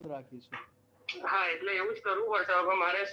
રાખીશું. હા એટલે એવું જ કરવું પડશે હવે મારે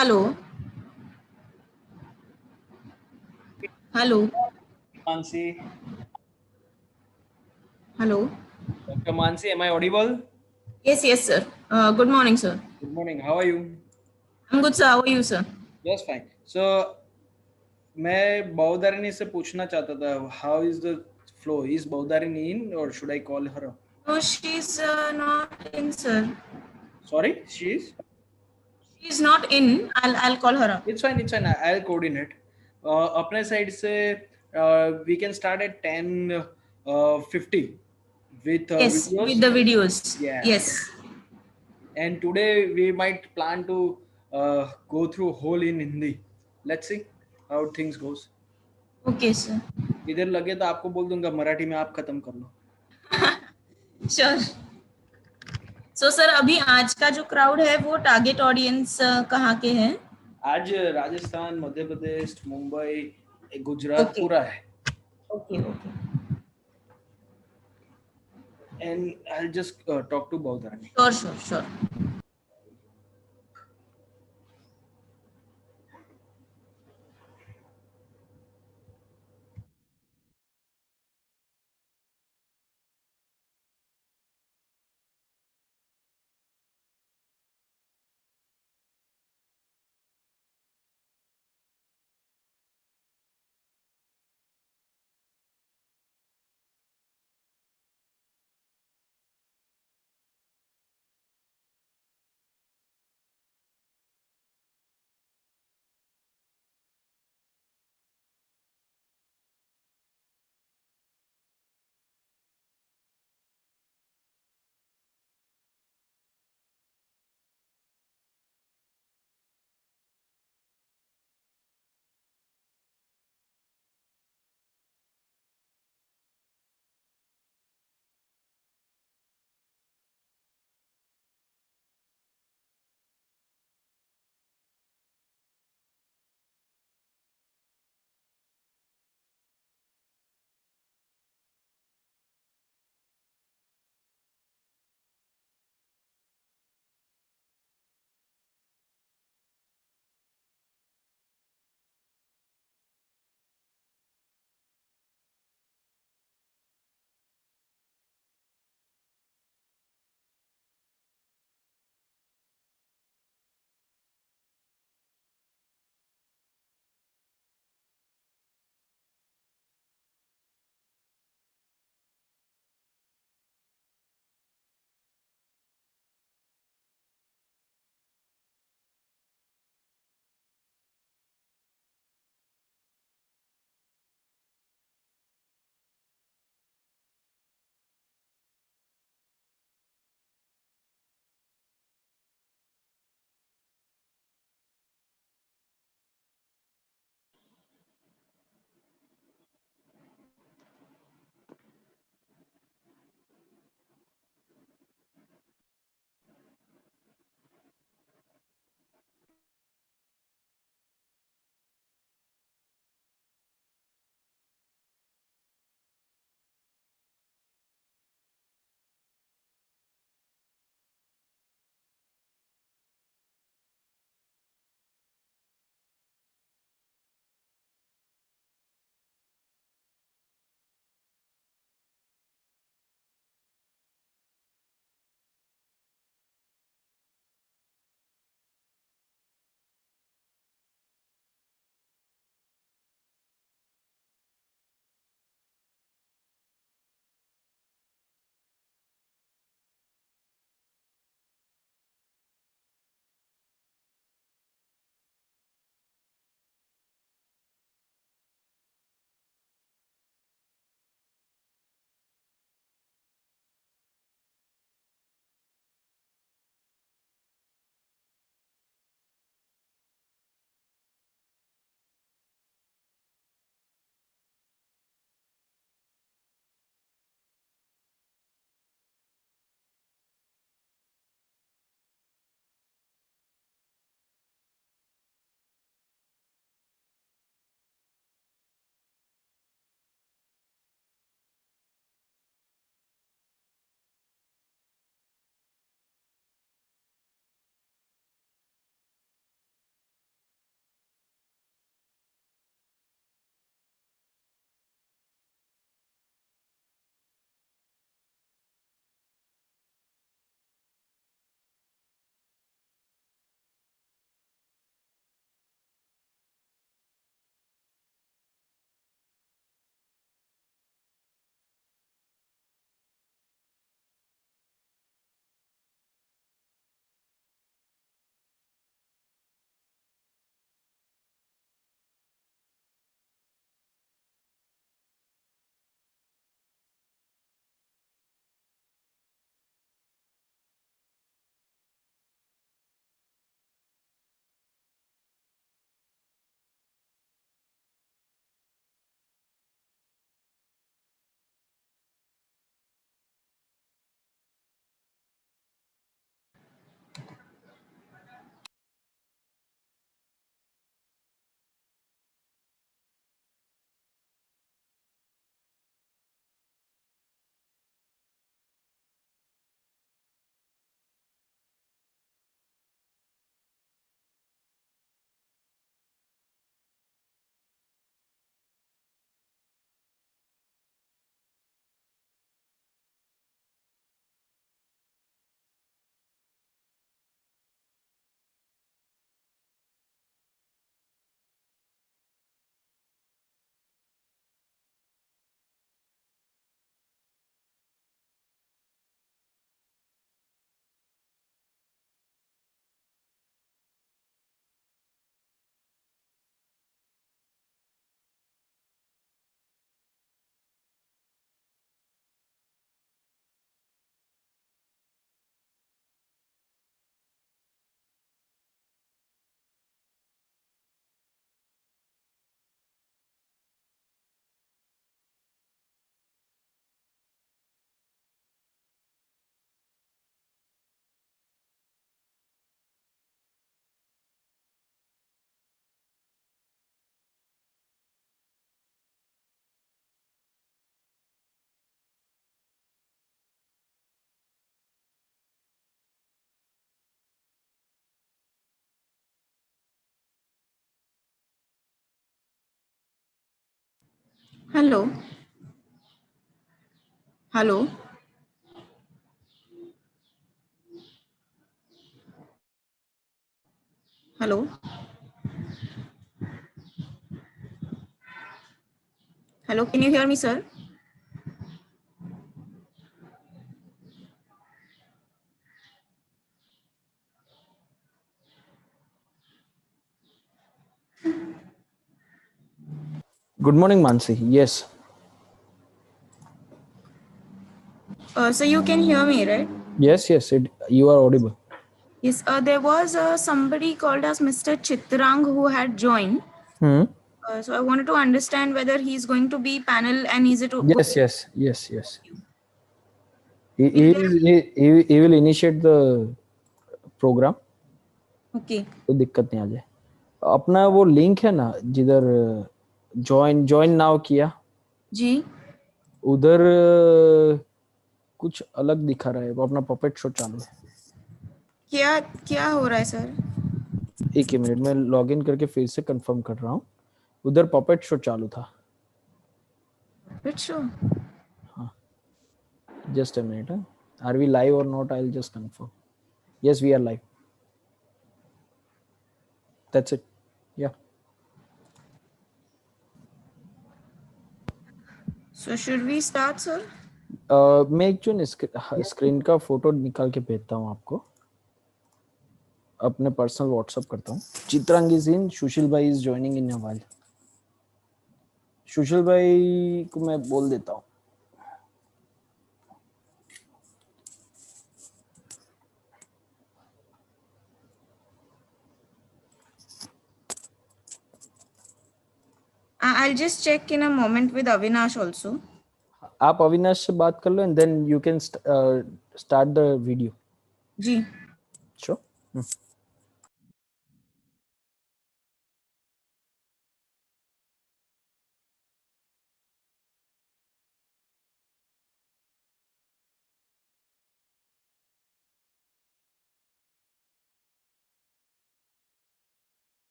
hello hello Mansi, hello. Dr. Mansi, am I audible? Yes yes sir. Good morning sir. Good morning. How are you? I am good sir, how are you sir? Just fine. So मैं बहुधारिणी से पूछना चाहता था, how is the flow? Is Bahudharini in or should I call her? No she is not in sir. Sorry, she is. She is not in. I'll call her up. It's fine. It's fine. I'll coordinate. अपने side से we can start at 10:50 with Yes, with videos. the videos. Yeah. Yes. And today we might plan to go through whole in Hindi. Let's see how things goes. Okay sir. इधर लगे तो आपको बोल दूंगा मराठी में आप खत्म कर लो। श्योर। सो सर, अभी आज का जो क्राउड है वो टारगेट ऑडियंस कहाँ के हैं? आज राजस्थान, मध्य प्रदेश, मुंबई, गुजरात ओके पूरा है। Okay okay. And I'll just talk to Baudarani. Sure sure sure. Hello. Hello. Hello. Hello. Can you hear me, sir? Good morning, Mansi. Yes. So you can hear me, right? Yes, yes. You are audible. Yes. There was somebody called as Mr. Chitrang who had joined. Hmm. So I wanted to understand whether he's going to be panel and is it Yes, yes, yes, yes. He, Will he, there- he will initiate the program. Okay. तो दिक्कत नहीं आ जाए. अपना वो link है ना जिधर join now किया जी. उधर कुछ अलग दिखा रहा है. वो अपना पपेट शो चालू है. क्या क्या हो रहा है सर? एक ही मिनट में लॉगिन करके फिर से कंफर्म कर रहा हूँ. उधर पपेट शो चालू था. Which show? Just a minute. Are we live or not? I'll just confirm. Yes, we are live. That's it. Yeah. So should we start, sir? मैं एक जो स्क्रीन का फोटो निकाल के भेजता हूँ आपको. अपने पर्सनल व्हाट्सएप करता हूँ. Chitrang is in. सुशील भाई is joining in a while. Sushil भाई को मैं बोल देता हूँ. I'll just check in a moment with Avinash also. आप अविनाश से बात कर लो and then you can start the video. जी. Sure.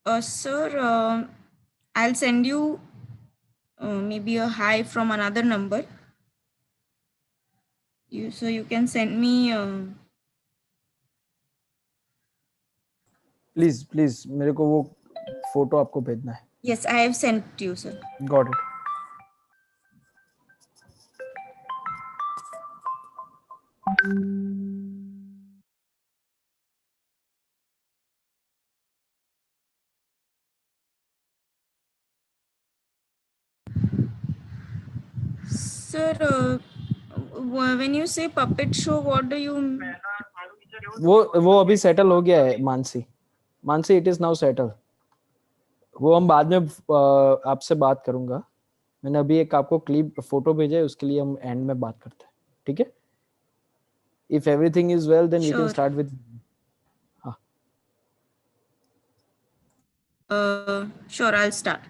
Sir, I'll send you maybe a hi from another number. So you can send me. Please मेरे को वो photo आपको भेजना है. Yes, I have sent to you, sir. Got it. Sir, when you say puppet show, what do you mean? वो अभी settle हो गया है. Mansi it is now settle. वो हम बाद में आपसे बात करूंगा. मैंने अभी एक आपको क्लिप फोटो भेजा है. उसके लिए हम एंड में बात करते हैं. ठीक है. If everything is well then we can Sure. Start with. Sure, I'll start.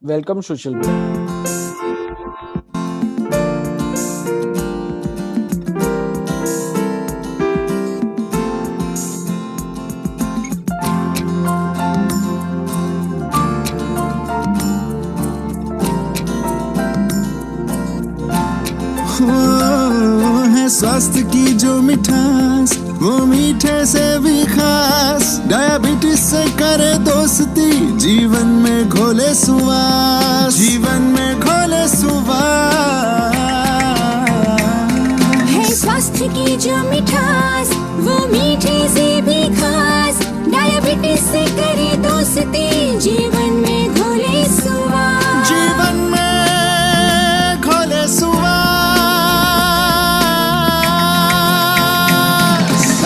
Welcome, Sushil. है स्वास्थ्य की जो मिठास वो मीठे से भी खास, डायबिटीज से करे दोस्ती, जीवन में घोले सुवास, जीवन में घोले सुवास। है स्वास्थ्य की जो मिठास वो मीठे से भी खास, डायबिटीज से करे दोस्ती, जीवन में घोले सुवास, जीवन में घोले सुवास।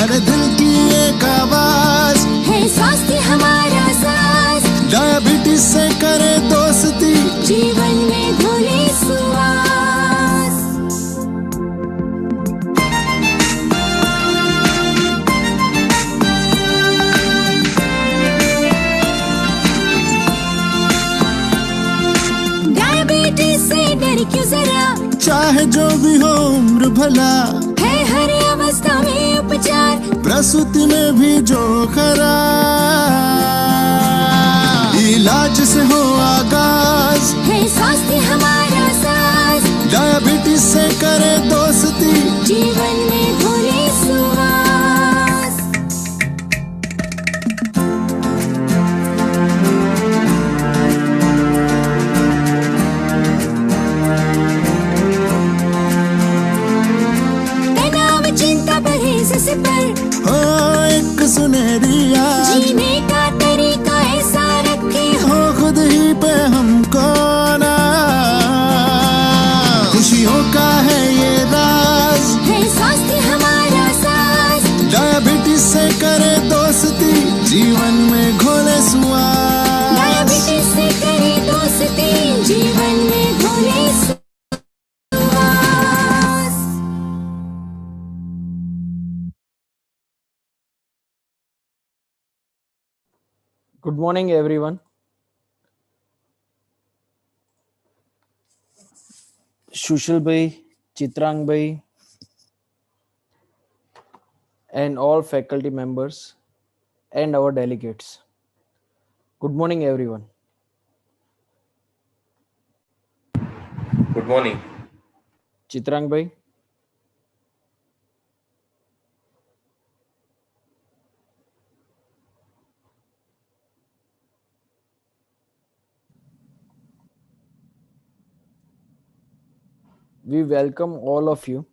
अरे दिल की एक आवाज है स्वास्थ्य हमारा सास, डायबिटीज से करे दोस्ती, जीवन में घोले सुवास। डायबिटीज से डर क्यों जरा, चाहे जो भी हो उम्र भला, है हर अवस्था में उपचार, प्रसूति में भी जो खरा, इलाज से हो आगाज, है स्वास्थ्य हमारा सास, डायबिटीज से करे दोस्ती, जीवन में घोले सुवास। तनाव चिंता परहेज से पर हो एक सुनहरी याद, जीने का तरीका ऐसा रखे, हो खुद ही पे हमको ना, खुशियों का है ये राज, है स्वास्थ्य हमारा सास, डायबिटीज से करे दोस्ती, जीवन में घोले सुवास, डायबिटीज से करे दोस्ती, जीवन में घोले सुवास। Good morning, everyone. Sushil bhai, Chitrang bhai, and all faculty members and our delegates. Good morning, everyone. Good morning. Chitrang bhai. We welcome all of you.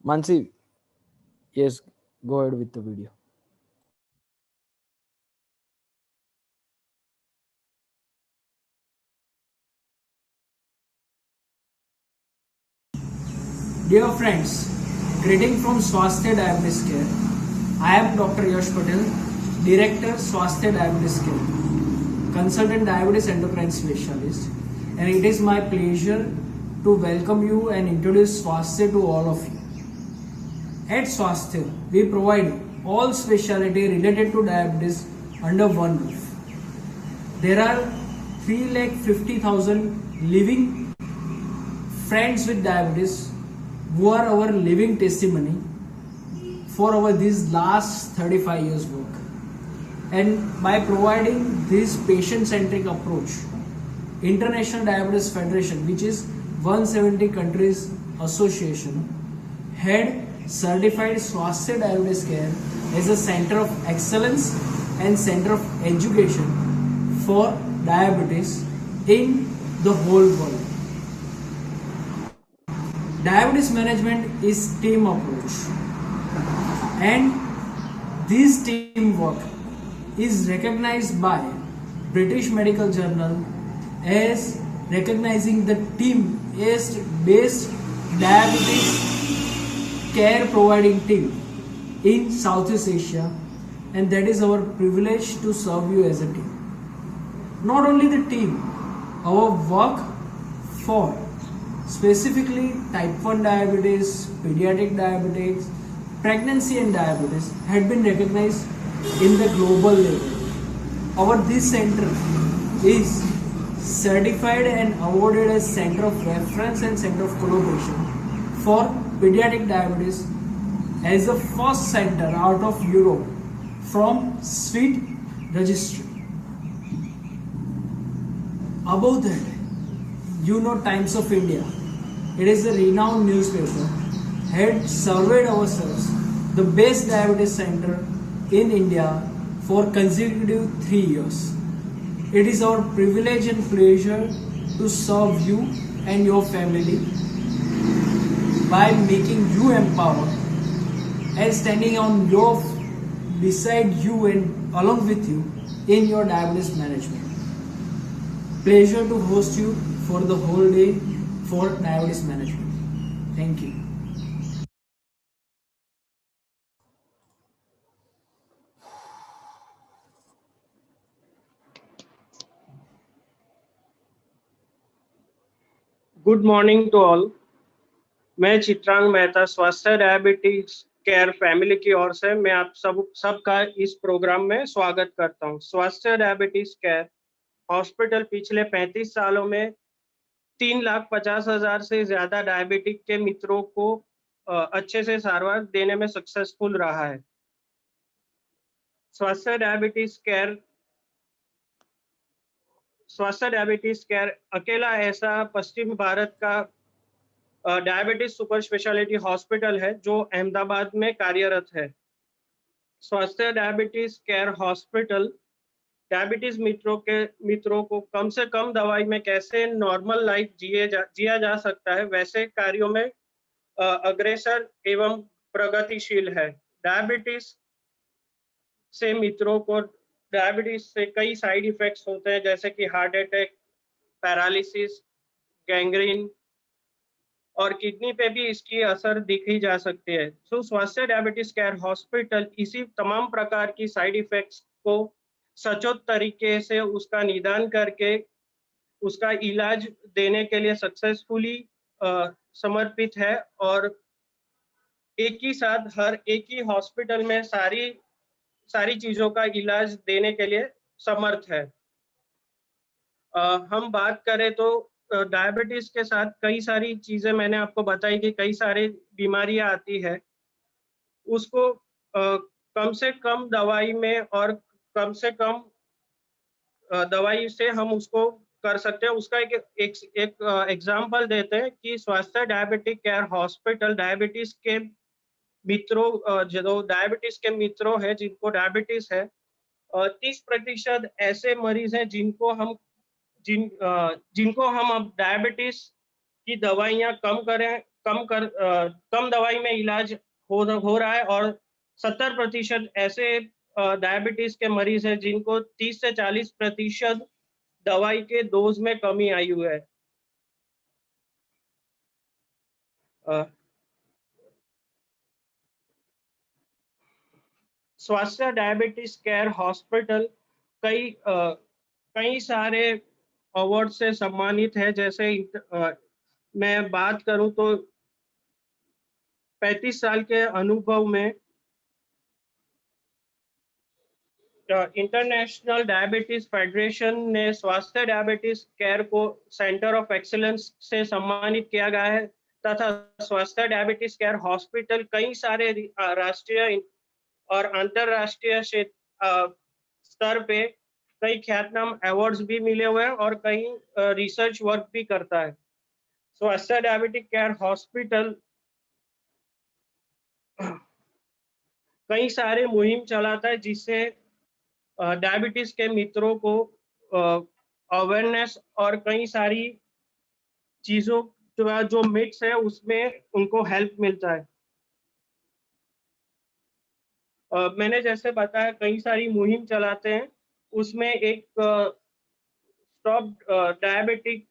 Mansi, yes, go ahead with the video. Dear friends, greeting from Swasthya Diabetes Care. I am Dr. Yash Patel, Director Swasthya Diabetes Care, Consultant Diabetes Endocrine Specialist, and it is my pleasure to welcome you and introduce Swasthya to all of you. At Swasthya, we provide all specialty related to diabetes under one roof. There are 350,000 living friends with diabetes who are our living testimony for our this last 35 years work. And by providing this patient-centric approach, International Diabetes Federation, which is 170 countries association, had certified Swasthya Diabetes Care as a center of excellence and center of education for diabetes in the whole world. Diabetes management is team approach, and this teamwork is recognized by British Medical Journal as recognizing the team as best diabetes care providing team in Southeast Asia, and that is our privilege to serve you as a team. Not only the team, our work for specifically type 1 diabetes, pediatric diabetes, pregnancy and diabetes had been recognized in the global level. Our this center is certified and awarded as Center of Reference and Center of Collaboration for Pediatric Diabetes as the first center out of Europe from SWEET registry. Above that, you know Times of India. It is a renowned newspaper. Had surveyed ourselves the best diabetes center in India for consecutive 3 years. It is our privilege and pleasure to serve you and your family by making you empowered and standing on your beside you and along with you in your diabetes management. Pleasure to host you for the whole day for diabetes management. Thank you. Good morning to all. मैं चित्रांग मेहता स्वास्थ्य diabetes care family की ओर से मैं आप सबका इस programme में स्वागत करता हूं। स्वास्थ्य डायबिटीज केयर हॉस्पिटल पिछले 35 सालों में 3,50,000 से ज्यादा डायबिटिक के मित्रों को अच्छे से सारवार देने में सक्सेसफुल रहा है। स्वास्थ्य डायबिटीज केयर अकेला ऐसा पश्चिम भारत का डायबिटीज सुपर स्पेशलिटी हॉस्पिटल है जो अहमदाबाद में कार्यरत है। स्वास्थ्य डायबिटीज केयर हॉस्पिटल डायबिटीज मित्रों को कम से कम दवाई में कैसे नॉर्मल लाइफ जिया जा सकता है वैसे कार्यों में अग्रसर एवं प्रगतिशील है। डायबिटीज से कई साइड इफेक्ट्स होते हैं जैसे कि हार्ट अटैक, पैरालिसिस, गैंग्रीन और किडनी पे भी इसकी असर दिखी जा सकती है। सो स्वास्थ्य डायबिटीज केयर हॉस्पिटल इसी तमाम प्रकार की साइड इफेक्ट्स को सचोट तरीके से उसका निदान करके उसका इलाज देने के लिए सक्सेसफुली समर्पित है और एक ही साथ हर एक ही हॉस्पिटल में सारी चीजों का इलाज देने के लिए समर्थ है। हम बात करें तो डायबिटीज के साथ कई सारी चीजें मैंने आपको बताई कि कई सारी बीमारियां आती है, उसको कम से कम दवाई में और कम से कम दवाई से हम उसको कर सकते हैं। उसका एक एग्जांपल देते हैं कि स्वास्थ्य डायबिटिक केयर हॉस्पिटल डायबिटीज के मित्रों जो डायबिटीज के मित्रों है जिनको डायबिटीज है 30% ऐसे मरीज हैं जिनको हम अब डायबिटीज की दवाइयां कम दवाई में इलाज हो रहा है और 70% ऐसे डायबिटीज के मरीज हैं जिनको 30 से 40% दवाई के डोज में कमी आई हुई है। स्वास्थ्य डायबिटीज केयर हॉस्पिटल कई सारे अवार्ड से सम्मानित है। जैसे मैं बात करूं तो 35 साल के अनुभव में इंटरनेशनल डायबिटीज फेडरेशन ने स्वास्थ्य डायबिटीज केयर को सेंटर ऑफ एक्सीलेंस से सम्मानित किया गया है तथा स्वास्थ्य डायबिटीज केयर हॉस्पिटल कई सारे राष्ट्रीय और अंतरराष्ट्रीय स्तर पे कई ख्यातनाम अवार्ड्स भी मिले हुए हैं और कई रिसर्च वर्क भी करता है। स्वास्थ्य डायबिटिक केयर हॉस्पिटल कई सारे मुहिम चलाता है जिससे डायबिटीज के मित्रों को अवेयरनेस और कई सारी चीजों जो मिथ्स है उसमें उनको हेल्प मिलता है। मैंने जैसे बताया कई सारी मुहिम चलाते हैं, उसमें एक स्टॉप डायबिटिक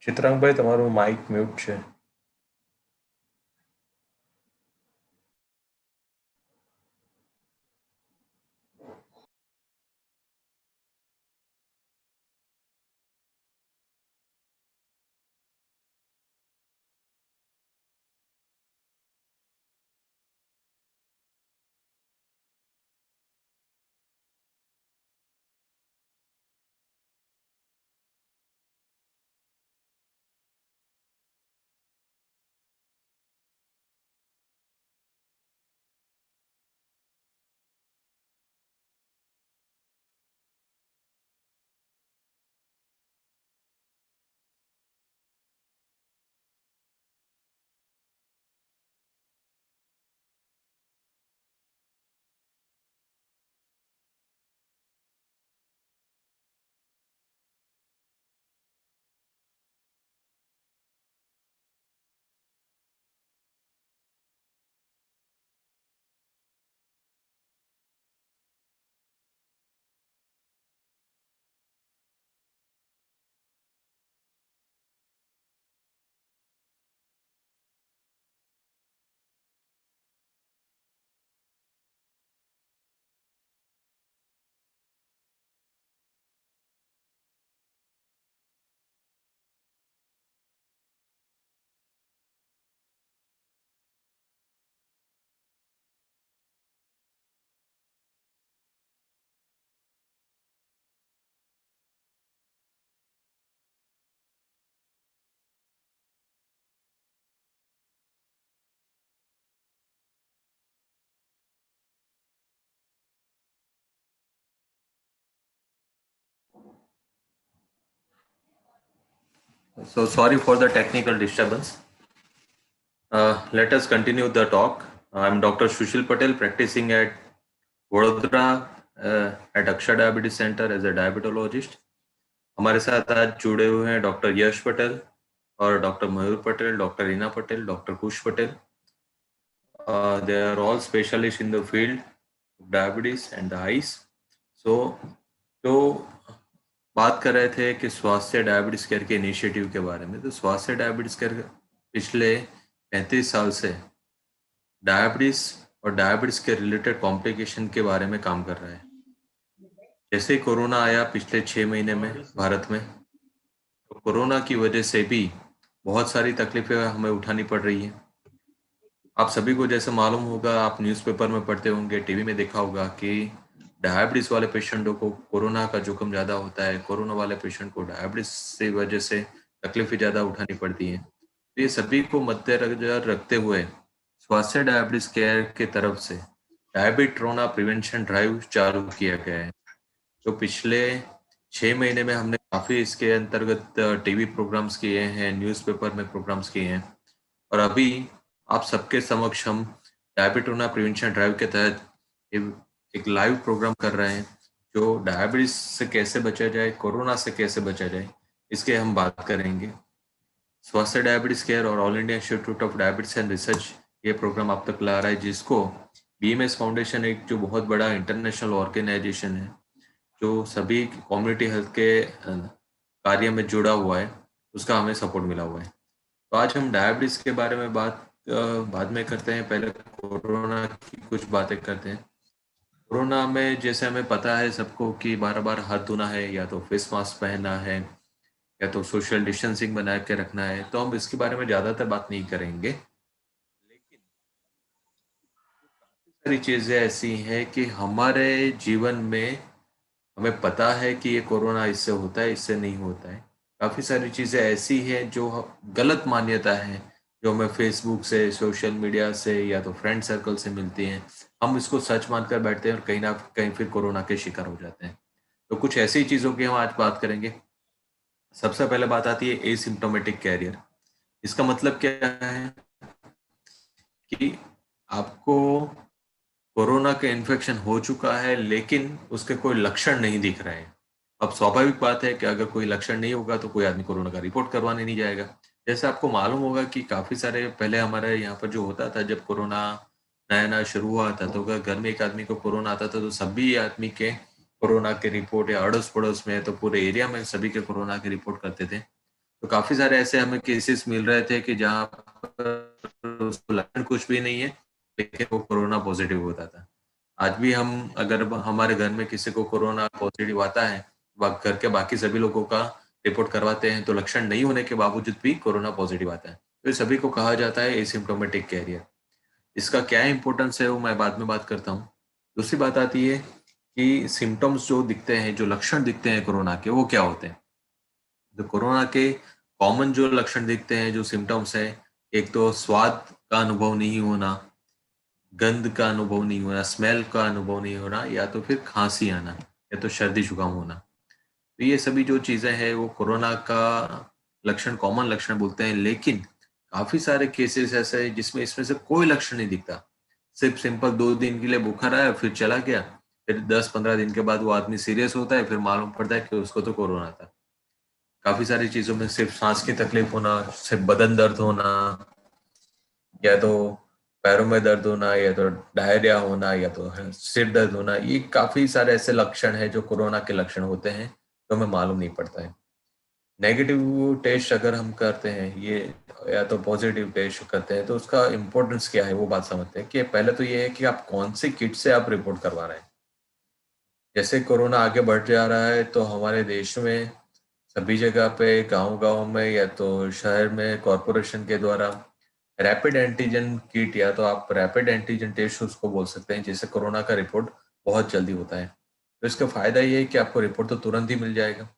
ચિત્રાંગભાઈ તમારું માઇક મ્યુટ છે. So sorry for the technical disturbance. Let us continue the talk. I'm Dr. Sushil Patel, practicing at Vadodara at Aksha Diabetes Center as a diabetologist. हमारे साथ आज जुड़े हुए हैं डॉक्टर यश पटेल और doctor Mayur Patel, doctor Reena Patel, doctor Kush Patel. They are all specialists in the field of diabetes and the eyes. So बात कर रहे थे कि स्वास्थ्य डायबिटीज केयर के इनिशिएटिव के बारे में. तो स्वास्थ्य डायबिटीज केयर पिछले 35 साल से डायबिटीज और डायबिटीज के रिलेटेड कॉम्प्लिकेशन के बारे में काम कर रहा है. जैसे कोरोना आया पिछले 6 महीने में भारत में, तो कोरोना की वजह से भी बहुत सारी तकलीफें हमें उठानी पड़ रही है. आप सभी को जैसे मालूम होगा, आप न्यूज़पेपर में पढ़ते होंगे, टीवी में देखा होगा कि डायबिटीज वाले पेशेंटों को कोरोना का जोखिम ज़्यादा होता है, कोरोना वाले पेशेंट को डायबिटीज से वजह से तकलीफें ज़्यादा उठानी पड़ती हैं. तो ये सभी को मद्देनजर रखते हुए स्वास्थ्य डायबिटीज केयर के तरफ से डायबिट्रोना प्रिवेंशन ड्राइव चालू किया गया है. तो पिछले 6 महीने में हमने काफ़ी इसके अंतर्गत टीवी प्रोग्राम्स किए हैं, न्यूज़पेपर में प्रोग्राम्स किए हैं, और अभी आप सबके समक्ष हम डायबिट्रोना प्रिवेंशन ड्राइव के तहत एक लाइव प्रोग्राम कर रहे हैं जो डायबिटीज से कैसे बचा जाए, कोरोना से कैसे बचा जाए, इसके हम बात करेंगे. स्वास्थ्य डायबिटीज केयर और all India institute of diabetes and research ये प्रोग्राम आप तक ला रहा है, जिसको BMS फाउंडेशन, एक जो बहुत बड़ा इंटरनेशनल ऑर्गेनाइजेशन है जो सभी कम्युनिटी हेल्थ के कार्य में जुड़ा हुआ है, उसका हमें सपोर्ट मिला हुआ है. तो आज हम डायबिटीज के बारे में बात बाद में करते हैं, पहले कोरोना की कुछ बातें करते हैं. कोरोना में जैसे हमें पता है सबको कि बार हाथ धोना है, या तो फेस मास्क पहनना है, या तो सोशल डिस्टेंसिंग बना के रखना है. तो हम इसके बारे में ज़्यादातर बात नहीं करेंगे, लेकिन काफ़ी सारी चीज़ें ऐसी हैं कि हमारे जीवन में हमें पता है कि ये कोरोना इससे होता है, इससे नहीं होता है. काफ़ी सारी चीज़ें ऐसी हैं जो गलत मान्यता है, जो हमें फेसबुक से, सोशल मीडिया से, या तो फ्रेंड सर्कल से मिलती हैं. हम इसको सच मानकर बैठते हैं और कहीं ना कहीं फिर कोरोना के शिकार हो जाते हैं. तो कुछ ऐसी चीज़ों की हम आज बात करेंगे. सबसे पहले बात आती है एसिम्प्टोमेटिक कैरियर. इसका मतलब क्या है कि आपको कोरोना का इन्फेक्शन हो चुका है लेकिन उसके कोई लक्षण नहीं दिख रहे हैं. अब स्वाभाविक बात है कि अगर कोई लक्षण नहीं होगा तो कोई आदमी कोरोना का रिपोर्ट करवाने नहीं जाएगा. जैसे आपको मालूम होगा कि काफ़ी सारे पहले हमारे यहाँ पर जो होता था, जब कोरोना नया शुरू हुआ था, तो अगर घर में एक आदमी को कोरोना आता था तो सभी आदमी के कोरोना के रिपोर्ट, या अड़ोस पड़ोस में तो पूरे एरिया में सभी के कोरोना की रिपोर्ट करते थे. तो काफी सारे ऐसे हमें केसेस मिल रहे थे कि जहाँ पर उसको लक्षण कुछ भी नहीं है लेकिन वो कोरोना पॉजिटिव होता था। आज भी हम अगर हमारे घर में किसी को कोरोना पॉजिटिव आता है, घर के बाकी सभी लोगों का रिपोर्ट करवाते हैं तो लक्षण नहीं होने के बावजूद भी कोरोना पॉजिटिव आता है। तो ये सभी को कहा जाता है एसिम्प्टोमेटिक कैरियर। इसका क्या इंपॉर्टेंस है वो मैं बाद में बात करता हूँ। दूसरी बात आती है कि सिम्टम्स जो दिखते हैं, जो लक्षण दिखते हैं कोरोना के, वो क्या होते हैं। तो कोरोना के कॉमन जो लक्षण दिखते हैं, जो सिम्टम्स है, एक तो स्वाद का अनुभव नहीं होना, गंध का अनुभव नहीं होना, स्मेल का अनुभव नहीं होना, या तो फिर खांसी आना, या तो सर्दी जुकाम होना। तो ये सभी जो चीजें हैं वो कोरोना का लक्षण, कॉमन लक्षण बोलते हैं। लेकिन काफी सारे केसेस ऐसे हैं जिसमें इसमें से कोई लक्षण नहीं दिखता, सिर्फ सिंपल 2 दिन के लिए बुखार आया फिर चला गया, फिर 10-15 दिन के बाद वो आदमी सीरियस होता है, फिर मालूम पड़ता है कि उसको तो कोरोना था। काफी सारी चीजों में सिर्फ सांस की तकलीफ होना, सिर्फ बदन दर्द होना, या तो पैरों में दर्द होना, या तो डायरिया होना, या तो सिर दर्द होना, ये काफी सारे ऐसे लक्षण हैं जो कोरोना के लक्षण होते हैं तो हमें मालूम नहीं पड़ता है। नेगेटिव टेस्ट अगर हम करते हैं ये, या तो पॉजिटिव टेस्ट करते हैं, तो उसका इम्पोर्टेंस क्या है वो बात समझते हैं। कि पहले तो ये है कि आप कौन सी किट से आप रिपोर्ट करवा रहे हैं। जैसे कोरोना आगे बढ़ जा रहा है तो हमारे देश में सभी जगह पे, गांव में या तो शहर में कॉरपोरेशन के द्वारा रैपिड एंटीजन किट, या तो आप रैपिड एंटीजन टेस्ट उसको बोल सकते हैं, जिससे कोरोना का रिपोर्ट बहुत जल्दी होता है। तो इसका फायदा ये है कि आपको रिपोर्ट तो तुरंत ही मिल जाएगा।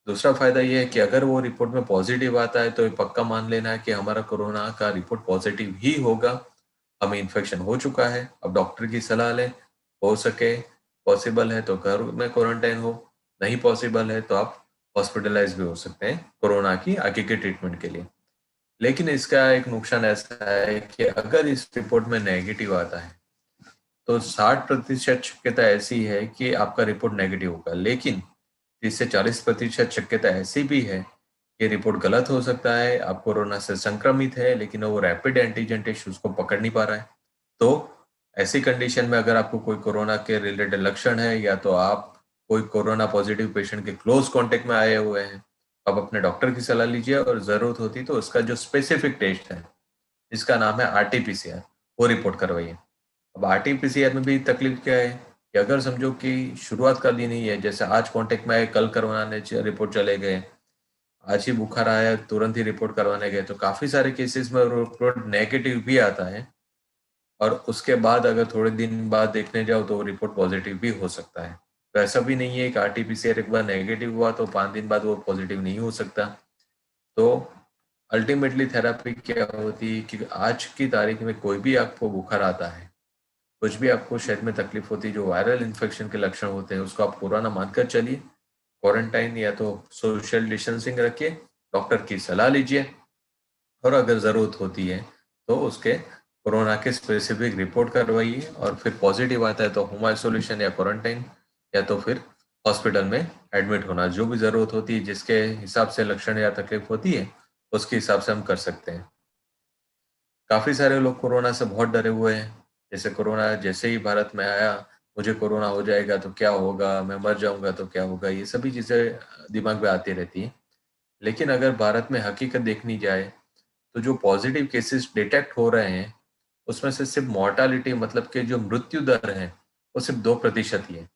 दूसरा फायदा ये है कि अगर वो रिपोर्ट में पॉजिटिव आता है तो ये पक्का मान लेना है कि हमारा कोरोना का रिपोर्ट पॉजिटिव ही होगा, हमें इन्फेक्शन हो चुका है। अब डॉक्टर की सलाह लें, हो सके पॉसिबल है तो घर में क्वारंटाइन हो, नहीं पॉसिबल है तो आप हॉस्पिटलाइज भी हो सकते हैं कोरोना की आगे के ट्रीटमेंट के लिए। लेकिन इसका एक नुकसान ऐसा है कि अगर इस रिपोर्ट में नेगेटिव आता है तो 60% शक्यता ऐसी है कि आपका रिपोर्ट नेगेटिव होगा। लेकिन 30 से 40% शक्यता ऐसी भी है कि रिपोर्ट गलत हो सकता है, आप कोरोना से संक्रमित है लेकिन वो रैपिड एंटीजन टेस्ट उसको पकड़ नहीं पा रहा है। तो ऐसी कंडीशन में अगर आपको कोई कोरोना के रिलेटेड लक्षण है, या तो आप कोई कोरोना पॉजिटिव पेशेंट के क्लोज कांटेक्ट में आए हुए हैं, आप अपने डॉक्टर की सलाह लीजिए, और जरूरत होती तो उसका जो स्पेसिफिक टेस्ट है, जिसका नाम है RT-PCR, वो रिपोर्ट करवाइए। अब RT-PCR में भी तकलीफ क्या है कि अगर समझो कि शुरुआत कर दी नहीं है, जैसे आज कांटेक्ट में आए, कल करवाने रिपोर्ट चले गए, आज ही बुखार आया तुरंत ही रिपोर्ट करवाने गए, तो काफी सारे केसेस में रिपोर्ट नेगेटिव भी आता है, और उसके बाद अगर थोड़े दिन बाद देखने जाओ तो रिपोर्ट पॉजिटिव भी हो सकता है। तो ऐसा भी नहीं है कि RT-PCR एक बार नेगेटिव हुआ तो 5 दिन बाद वो पॉजिटिव नहीं हो सकता। तो अल्टीमेटली थेरेपी क्या होती है कि आज की तारीख में कोई भी आपको बुखार आता है, कुछ भी आपको शरीर में तकलीफ होती है, जो वायरल इन्फेक्शन के लक्षण होते हैं, उसको आप कोरोना मानकर चलिए, क्वारंटाइन या तो सोशल डिस्टेंसिंग रखिए, डॉक्टर की सलाह लीजिए, और अगर ज़रूरत होती है तो उसके कोरोना के स्पेसिफिक रिपोर्ट करवाइए, और फिर पॉजिटिव आता है तो होम आइसोलेशन या क्वारंटाइन, या तो फिर हॉस्पिटल में एडमिट होना, जो भी ज़रूरत होती है, जिसके हिसाब से लक्षण या तकलीफ होती है उसके हिसाब से हम कर सकते हैं। काफ़ी सारे लोग कोरोना से बहुत डरे हुए हैं। जैसे कोरोना जैसे ही भारत में आया, मुझे कोरोना हो जाएगा तो क्या होगा, मैं मर जाऊंगा तो क्या होगा, ये सभी चीज़ें दिमाग में आती रहती हैं। लेकिन अगर भारत में हकीकत देखनी जाए तो जो पॉजिटिव केसेस डिटेक्ट हो रहे हैं उसमें से सिर्फ मॉर्टालिटी, मतलब कि जो मृत्यु दर है, वो सिर्फ 2% ही है।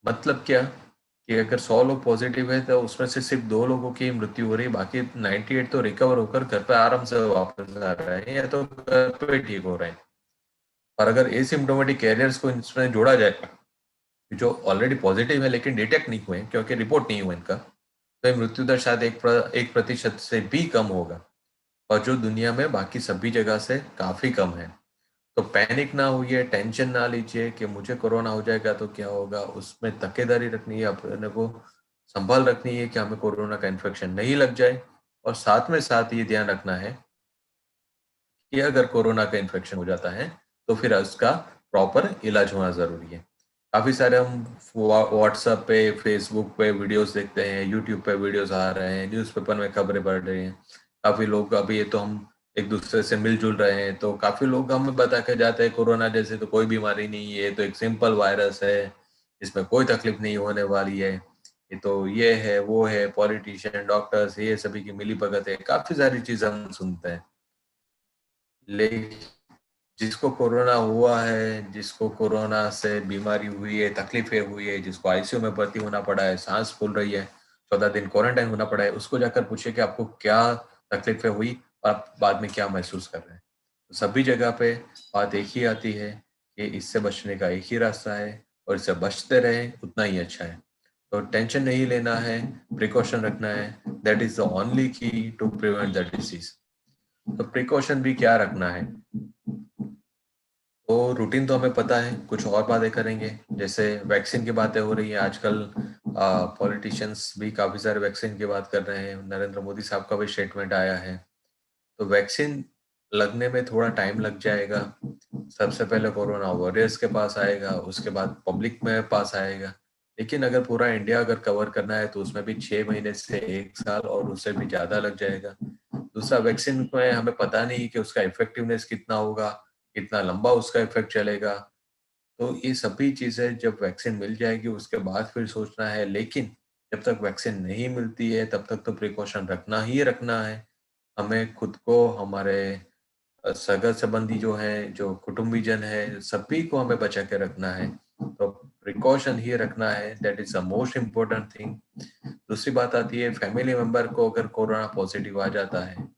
मतलब क्या कि अगर 100 लोग पॉजिटिव है तो उसमें से सिर्फ 2 लोगों की मृत्यु हो रही है, बाकी 98 तो रिकवर होकर घर पे आराम से वापस आ रहे हैं, या तो घर पे ठीक हो रहे हैं। और अगर एसिम्प्टोमेटिक कैरियर्स को इसमें जोड़ा जाए, जो ऑलरेडी पॉजिटिव है लेकिन डिटेक्ट नहीं हुए क्योंकि रिपोर्ट नहीं हुआ इनका, तो ये मृत्यु दर शायद 1% से भी कम होगा, और जो दुनिया में बाकी सभी जगह से काफी कम है। तो पैनिक ना होइए, टेंशन ना लीजिए कि मुझे कोरोना हो जाएगा तो क्या होगा। उसमें तकेदारी रखनी है, अपने को संभाल रखनी है कि हमें कोरोना का इन्फेक्शन नहीं लग जाए, और साथ में साथ ये ध्यान रखना है कि अगर कोरोना का इन्फेक्शन हो जाता है तो फिर उसका प्रॉपर इलाज होना जरूरी है। काफी सारे हम व्हाट्सएप पे, फेसबुक पे वीडियोस देखते हैं, यूट्यूब पे वीडियोस आ रहे हैं, न्यूज़पेपर में खबरें पढ़ रहे हैं। काफी लोग, अभी ये तो हम एक दूसरे से मिलजुल रहे हैं, तो काफी लोग हमें बता के जाते हैं कोरोना जैसे तो कोई बीमारी नहीं है, तो एक सिंपल वायरस है, इसमें कोई तकलीफ नहीं होने वाली है, ये तो ये है वो है, पॉलिटिशियन, डॉक्टर्स, ये सभी की मिली भगत है, काफी सारी चीजें हम सुनते हैं। लेकिन जिसको कोरोना हुआ है, जिसको कोरोना से बीमारी हुई है, तकलीफें हुई है, जिसको आईसीयू में भर्ती होना पड़ा है, सांस फूल रही है, 14 दिन क्वारंटाइन होना पड़ा है, उसको जाकर पूछिए कि आपको क्या तकलीफें हुई और आप बाद में क्या महसूस कर रहे हैं। तो सभी जगह पे बात एक ही आती है कि इससे बचने का एक ही रास्ता है और इससे बचते रहें उतना ही अच्छा है। तो टेंशन नहीं लेना है, प्रिकॉशन रखना है, दैट इज द ओनली की टू प्रिवेंट द डिसीज। तो प्रिकॉशन भी क्या रखना है, तो रूटीन तो हमें पता है, कुछ और बातें करेंगे। जैसे वैक्सीन की बातें हो रही है आजकल, पॉलिटिशियंस भी काफी सारे वैक्सीन की बात कर रहे हैं, नरेंद्र मोदी साहब का भी स्टेटमेंट आया है। तो वैक्सीन लगने में थोड़ा टाइम लग जाएगा। सबसे पहले कोरोना वॉरियर्स के पास आएगा, उसके बाद पब्लिक में पास आएगा। लेकिन अगर पूरा इंडिया अगर कवर करना है तो उसमें भी 6 महीने से 1 साल और उससे भी ज्यादा लग जाएगा। दूसरा, वैक्सीन में हमें पता नहीं कि उसका इफेक्टिवनेस कितना होगा, कितना लंबा उसका इफेक्ट चलेगा। तो ये सभी चीजें जब वैक्सीन मिल जाएगी उसके बाद फिर सोचना है। लेकिन जब तक वैक्सीन नहीं मिलती है तब तक तो प्रिकॉशन रखना ही रखना है। हमें खुद को, हमारे सगा संबंधी जो हैं, जो कुटुंबीजन है, सभी को हमें बचा के रखना है। तो प्रिकॉशन ही रखना है, that is the most important thing. दूसरी बात आती है, फैमिली मेंबर को अगर कोरोना पॉजिटिव आ जाता है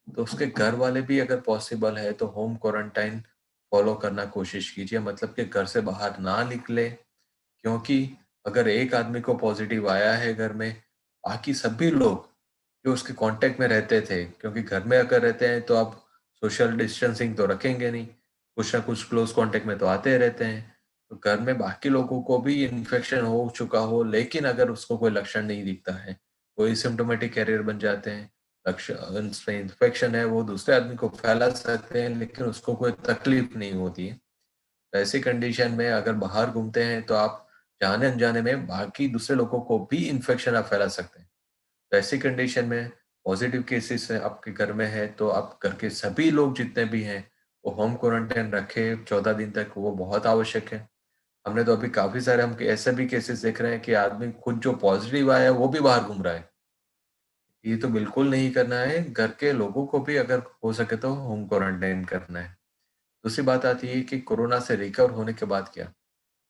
तो उसके घर वाले भी अगर पॉसिबल है तो होम क्वारंटाइन फॉलो करना कोशिश कीजिए, मतलब कि घर से बाहर ना निकले। क्योंकि अगर एक आदमी को पॉजिटिव आया है घर में, बाकी सभी लोग जो उसके कांटेक्ट में रहते थे, क्योंकि घर में अगर रहते हैं तो आप सोशल डिस्टेंसिंग तो रखेंगे नहीं, कुछ ना कुछ क्लोज कांटेक्ट में तो आते रहते हैं। तो घर में बाकी लोगों को भी इन्फेक्शन हो चुका हो, लेकिन अगर उसको कोई लक्षण नहीं दिखता है, कोई सिम्टोमेटिक कैरियर बन जाते हैं, लक्षण इन्फेक्शन है, वो दूसरे आदमी को फैला सकते हैं लेकिन उसको कोई तकलीफ नहीं होती है। तो ऐसी कंडीशन में अगर बाहर घूमते हैं तो आप जाने अनजाने में बाकी दूसरे लोगों को भी इन्फेक्शन आप फैला सकते हैं। तो ऐसी कंडीशन में पॉजिटिव केसेस आपके घर में है तो आप घर के सभी लोग जितने भी हैं वो होम क्वारंटाइन रखें 14 दिन तक, वो बहुत आवश्यक है। हमने तो अभी काफी सारे हम ऐसे भी केसेस देख रहे हैं कि आदमी खुद जो पॉजिटिव आया है वो भी बाहर घूम रहा है। ये तो बिल्कुल नहीं करना है, घर के लोगों को भी अगर हो सके तो होम क्वारंटाइन करना है। दूसरी बात आती है कि कोरोना से रिकवर होने के बाद क्या।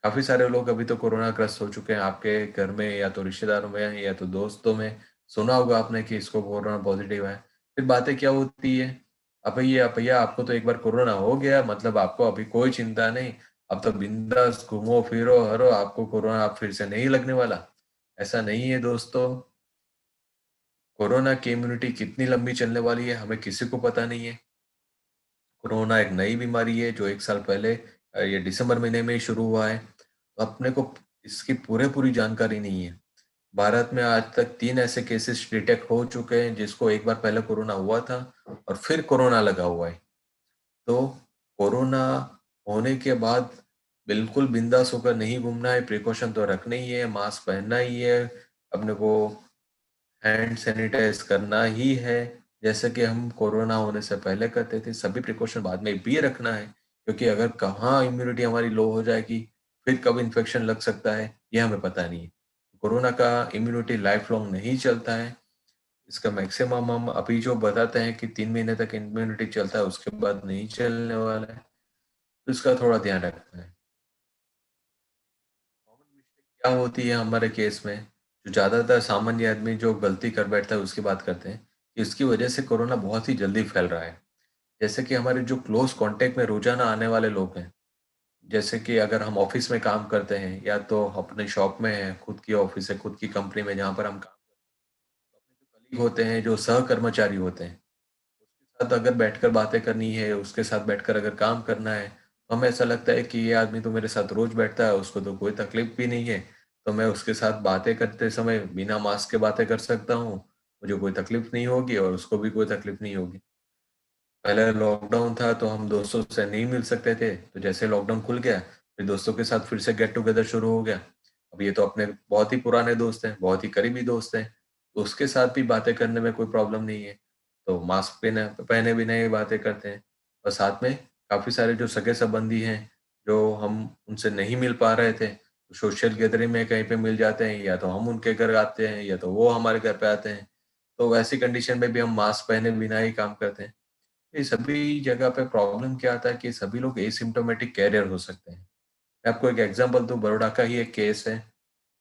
काफी सारे लोग अभी तो कोरोना ग्रस्त हो चुके हैं आपके घर में, या तो रिश्तेदारों में या तो दोस्तों में। सुना होगा आपने कि इसको कोरोना पॉजिटिव है। फिर बातें क्या होती है, अब भैया भैया आपको तो एक बार कोरोना हो गया, मतलब आपको अभी कोई चिंता नहीं, अब तो बिंदास घूमो फिरो हरो, आपको कोरोना आप फिर से नहीं लगने वाला। ऐसा नहीं है दोस्तों। कोरोना की इम्यूनिटी कितनी लंबी चलने वाली है हमें किसी को पता नहीं है। कोरोना एक नई बीमारी है जो 1 साल पहले ये दिसंबर महीने में ही शुरू हुआ है, तो अपने को इसकी पूरी जानकारी नहीं है। भारत में आज तक 3 ऐसे केसेस डिटेक्ट हो चुके हैं जिसको एक बार पहले कोरोना हुआ था और फिर कोरोना लगा हुआ है। तो कोरोना होने के बाद बिल्कुल बिंदास होकर नहीं घूमना है, प्रिकॉशन तो रखना ही है, मास्क पहनना ही है, अपने को हैंड सैनिटाइज करना ही है, जैसे कि हम कोरोना होने से पहले करते थे। सभी प्रिकॉशन बाद में भी रखना है, क्योंकि अगर कहाँ इम्यूनिटी हमारी लो हो जाएगी, फिर कब इन्फेक्शन लग सकता है ये हमें पता नहीं है। कोरोना का इम्यूनिटी लाइफ लॉन्ग नहीं चलता है, इसका मैक्सिमम हम अभी जो बताते हैं कि 3 महीने तक इम्यूनिटी चलता है, उसके बाद नहीं चलने वाला है। तो इसका थोड़ा ध्यान रखना है। कॉमन मिस्टेक क्या होती है हमारे केस में, जो ज्यादातर सामान्य आदमी जो गलती कर बैठता है उसकी बात करते हैं कि इसकी वजह से कोरोना बहुत ही जल्दी फैल रहा है। जैसे कि हमारे जो क्लोज कांटेक्ट में रोजाना आने वाले लोग हैं, जैसे कि अगर हम ऑफिस में काम करते हैं या तो अपने शॉप में है, खुद की ऑफिस है, खुद की कंपनी में जहाँ पर हम काम करते हैं, तो अपने जो कलीग होते हैं, जो सहकर्मचारी होते हैं, उसके साथ अगर बैठकर बातें करनी है, उसके साथ बैठकर अगर काम करना है, तो हमें ऐसा लगता है कि ये आदमी तो मेरे साथ रोज बैठता है, उसको तो कोई तकलीफ भी नहीं है, तो मैं उसके साथ बातें करते समय बिना मास्क के बातें कर सकता हूँ, मुझे कोई तकलीफ नहीं होगी और उसको भी कोई तकलीफ नहीं होगी। पहले लॉकडाउन था तो हम दोस्तों से नहीं मिल सकते थे, तो जैसे लॉकडाउन खुल गया फिर दोस्तों के साथ फिर से गेट टुगेदर शुरू हो गया। अब ये तो अपने बहुत ही पुराने दोस्त हैं, बहुत ही करीबी दोस्त हैं, तो उसके साथ भी बातें करने में कोई प्रॉब्लम नहीं है। तो मास्क पहने पहने बिना ही बातें करते हैं। और साथ में काफी सारे जो सगे संबंधी हैं, जो हम उनसे नहीं मिल पा रहे थे, सोशल गैदरिंग में कहीं पे मिल जाते हैं, या तो हम उनके घर आते हैं या तो वो हमारे घर पे आते हैं, तो वैसी कंडीशन में भी हम मास्क पहने बिना ही काम करते हैं। ये सभी जगह पे प्रॉब्लम क्या आता है कि सभी लोग एसिम्प्टोमेटिक कैरियर हो सकते हैं। मैं आपको एक एग्जांपल दूं, बड़ौदा का ही एक केस है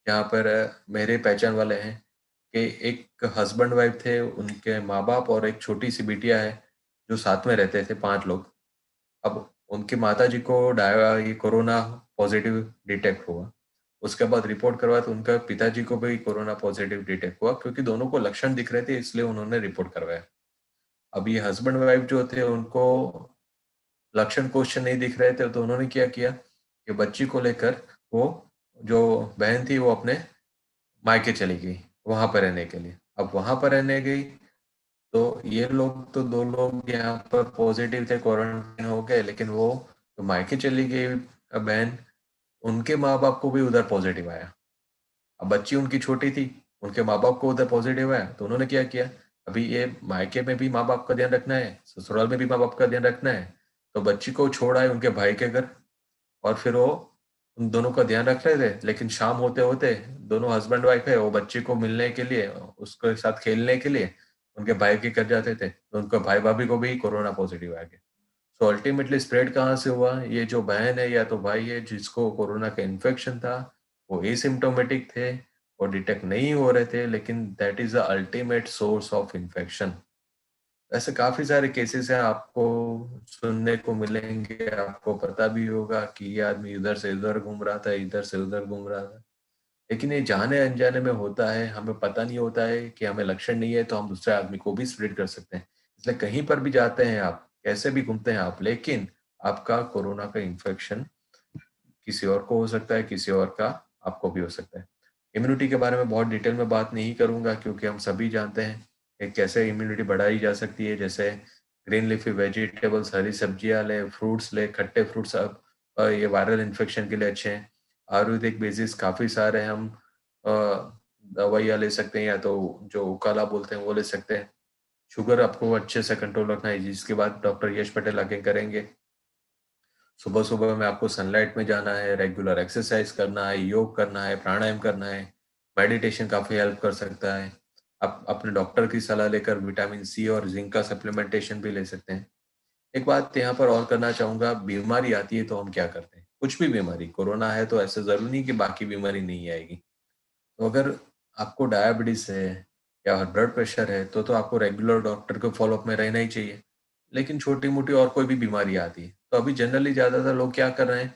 जहाँ पर मेरे पहचान वाले हैं कि एक हस्बैंड वाइफ थे, उनके माँ बाप और एक छोटी सी बिटिया है जो साथ में रहते थे, 5 लोग। अब उनकी माता जी को ये कोरोना पॉजिटिव डिटेक्ट हुआ। उसके बाद रिपोर्ट करवाया तो उनका पिताजी को भी कोरोना पॉजिटिव डिटेक्ट हुआ, क्योंकि दोनों को लक्षण दिख रहे थे इसलिए उन्होंने रिपोर्ट करवाया। अब ये हस्बैंड वाइफ जो थे उनको लक्षण क्वेश्चन नहीं दिख रहे थे, तो उन्होंने क्या किया कि बच्ची को लेकर वो जो बहन थी वो अपने मायके चली गई वहां पर रहने के लिए। अब वहां पर रहने गई तो ये लोग तो 2 लोग यहाँ पर पॉजिटिव थे, क्वारंटाइन हो गए, लेकिन वो तो मायके चली गई बहन, उनके माँ बाप को भी उधर पॉजिटिव आया। अब बच्ची उनकी छोटी थी, उनके माँ बाप को उधर पॉजिटिव आया, तो उन्होंने क्या किया, अभी ये मायके में भी माँ बाप का ध्यान रखना है, ससुराल में भी माँ बाप का ध्यान रखना है, तो बच्ची को छोड़ आए उनके भाई के घर, और फिर वो उन दोनों का ध्यान रख रहे थे। लेकिन शाम होते होते दोनों हस्बैंड वाइफ है वो बच्ची को मिलने के लिए, उसके साथ खेलने के लिए उनके भाई के घर जाते थे, तो उनके भाई भाभी को भी कोरोना पॉजिटिव आ गया। सो अल्टीमेटली स्प्रेड कहाँ से हुआ, ये जो बहन है या तो भाई है जिसको कोरोना का इन्फेक्शन था, वो एसिम्प्टोमेटिक थे और डिटेक्ट नहीं हो रहे थे, लेकिन that is the ultimate source of infection. ऐसे काफी सारे केसेस हैं, आपको सुनने को मिलेंगे, आपको पता भी होगा कि ये आदमी इधर से इधर घूम रहा था, इधर से उधर घूम रहा था, लेकिन ये जाने अनजाने में होता है, हमें पता नहीं होता है कि हमें लक्षण नहीं है तो हम दूसरे आदमी को भी स्प्रेड कर सकते हैं। इसलिए कहीं पर भी जाते हैं आप, कैसे भी घूमते हैं आप, लेकिन आपका कोरोना का इन्फेक्शन किसी और को हो सकता है, किसी और का आपको भी हो सकता है। इम्यूनिटी के बारे में बहुत डिटेल में बात नहीं करूंगा, क्योंकि हम सभी जानते हैं कि कैसे इम्यूनिटी बढ़ाई जा सकती है। जैसे ग्रीन लीफी वेजिटेबल्स, हरी सब्जियां ले, फ्रूट्स ले, खट्टे फ्रूट्स, अब ये वायरल इन्फेक्शन के लिए अच्छे हैं। आयुर्वेदिक बेसिस काफ़ी सारे हम दवाइयाँ ले सकते हैं, या तो जो उकाला बोलते हैं वो ले सकते हैं। शुगर आपको अच्छे से कंट्रोल रखना है, जिसकी बात डॉक्टर यश पटेल आगे करेंगे। सुबह सुबह में आपको सनलाइट में जाना है, रेगुलर एक्सरसाइज करना है, योग करना है, प्राणायाम करना है, मेडिटेशन काफ़ी हेल्प कर सकता है। आप अपने डॉक्टर की सलाह लेकर विटामिन सी और जिंक का सप्लीमेंटेशन भी ले सकते हैं। एक बात यहाँ पर और करना चाहूँगा, बीमारी आती है तो हम क्या करते हैं, कुछ भी बीमारी, कोरोना है तो ऐसा ज़रूरी नहीं कि बाकी बीमारी नहीं आएगी। तो अगर आपको डायबिटीज़ है या ब्लड प्रेशर है तो आपको रेगुलर डॉक्टर के फॉलोअप में रहना ही चाहिए। लेकिन छोटी-मोटी और कोई भी बीमारी आती है, तो अभी जनरली ज़्यादातर लोग क्या कर रहे हैं,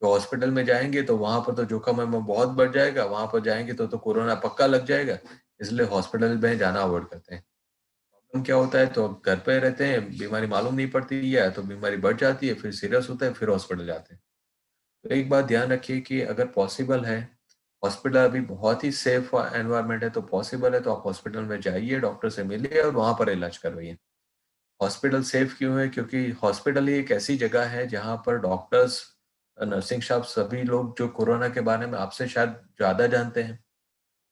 तो हॉस्पिटल में जाएँगे तो वहाँ पर तो जोखिम में बहुत बढ़ जाएगा, वहाँ पर जाएँगे तो कोरोना पक्का लग जाएगा, इसलिए हॉस्पिटल में जाना अवॉइड करते हैं। प्रॉब्लम क्या होता है, तो घर पे रहते हैं, बीमारी मालूम नहीं पड़ती है, तो बीमारी बढ़ जाती है, फिर सीरियस होता है, फिर हॉस्पिटल जाते हैं। तो एक बात ध्यान रखिए कि अगर पॉसिबल है, हॉस्पिटल अभी बहुत ही सेफ एनवायरनमेंट है, तो पॉसिबल है तो आप हॉस्पिटल में जाइए, डॉक्टर से मिलिए और वहाँ पर इलाज करवाइए। हॉस्पिटल सेफ क्यों है? क्योंकि हॉस्पिटल ही एक ऐसी जगह है जहाँ पर डॉक्टर्स, नर्सिंग स्टाफ, सभी लोग जो कोरोना के बारे में आपसे शायद ज़्यादा जानते हैं,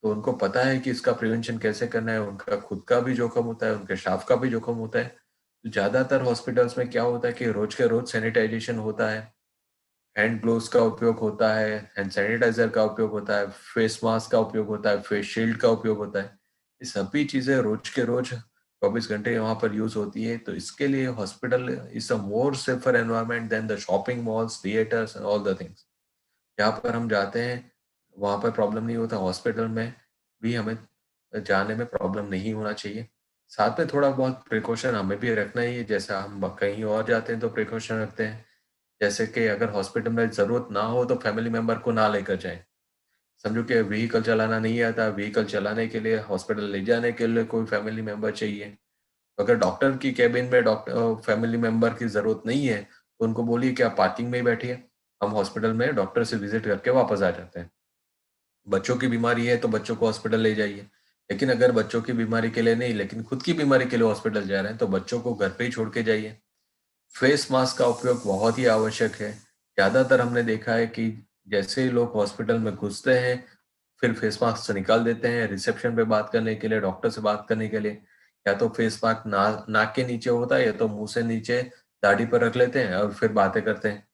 तो उनको पता है कि इसका प्रिवेंशन कैसे करना है, उनका खुद का भी जोखिम होता है, उनके स्टाफ का भी जोखिम होता है। तो ज़्यादातर हॉस्पिटल्स में क्या होता है कि रोज के रोज सैनिटाइजेशन होता है, हैंड ग्लोव्स का उपयोग होता है, हैंड सैनिटाइजर का उपयोग होता है, फेस मास्क का उपयोग होता है, फेस शील्ड का उपयोग होता है। ये सभी चीज़ें रोज के रोज 24 घंटे वहाँ पर यूज़ होती है, तो इसके लिए hospital is a more safer environment than the shopping malls, theatres and all the things. जहाँ पर हम जाते हैं, वहाँ पर प्रॉब्लम नहीं होता, हॉस्पिटल में भी हमें जाने में प्रॉब्लम नहीं होना चाहिए। साथ में थोड़ा बहुत प्रिकॉशन हमें भी रखना ही है, जैसे हम कहीं और जाते हैं तो प्रिकॉशन रखते हैं। जैसे कि अगर हॉस्पिटल में ज़रूरत ना हो तो फैमिली मेंबर को ना लेकर जाएँ। समझो कि व्हीकल चलाना नहीं आता, व्हीकल चलाने के लिए, हॉस्पिटल ले जाने के लिए कोई फैमिली मेंबर चाहिए। अगर डॉक्टर की केबिन में फैमिली मेंबर की ज़रूरत नहीं है, तो उनको बोलिए कि आप पार्किंग में ही बैठिए, हम हॉस्पिटल में डॉक्टर से विज़िट करके वापस आ जाते हैं। बच्चों की बीमारी है तो बच्चों को हॉस्पिटल ले जाइए, लेकिन अगर बच्चों की बीमारी के लिए नहीं, लेकिन खुद की बीमारी के लिए हॉस्पिटल जा रहे हैं, तो बच्चों को घर पे ही छोड़ के जाइए। फेस मास्क का उपयोग बहुत ही आवश्यक है। ज़्यादातर हमने देखा है कि जैसे ही लोग हॉस्पिटल में घुसते हैं, फिर फेस मास्क से निकाल देते हैं, रिसेप्शन पे बात करने के लिए, डॉक्टर से बात करने के लिए। या तो फेस मास्क नाक के नीचे होता है, या तो मुँह से नीचे दाढ़ी पर रख लेते हैं और फिर बातें करते हैं।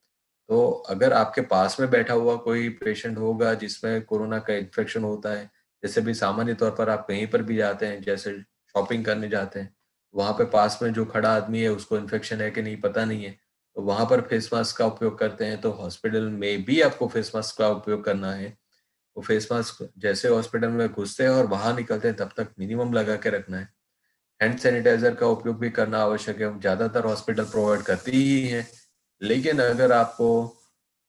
तो अगर आपके पास में बैठा हुआ कोई पेशेंट होगा जिसमें कोरोना का इन्फेक्शन होता है, जैसे भी सामान्य तौर पर आप कहीं पर भी जाते हैं, जैसे शॉपिंग करने जाते हैं, वहाँ पे पास में जो खड़ा आदमी है उसको इन्फेक्शन है कि नहीं पता नहीं है, तो वहाँ पर फेस मास्क का उपयोग करते हैं। तो हॉस्पिटल में भी आपको फेस मास्क का उपयोग करना है। वो फेस मास्क जैसे हॉस्पिटल में घुसते हैं और बाहर निकलते हैं तब तक मिनिमम लगा के रखना है। हैंड सैनिटाइजर का उपयोग भी करना आवश्यक है, ज़्यादातर हॉस्पिटल प्रोवाइड करती ही हैं। लेकिन अगर आपको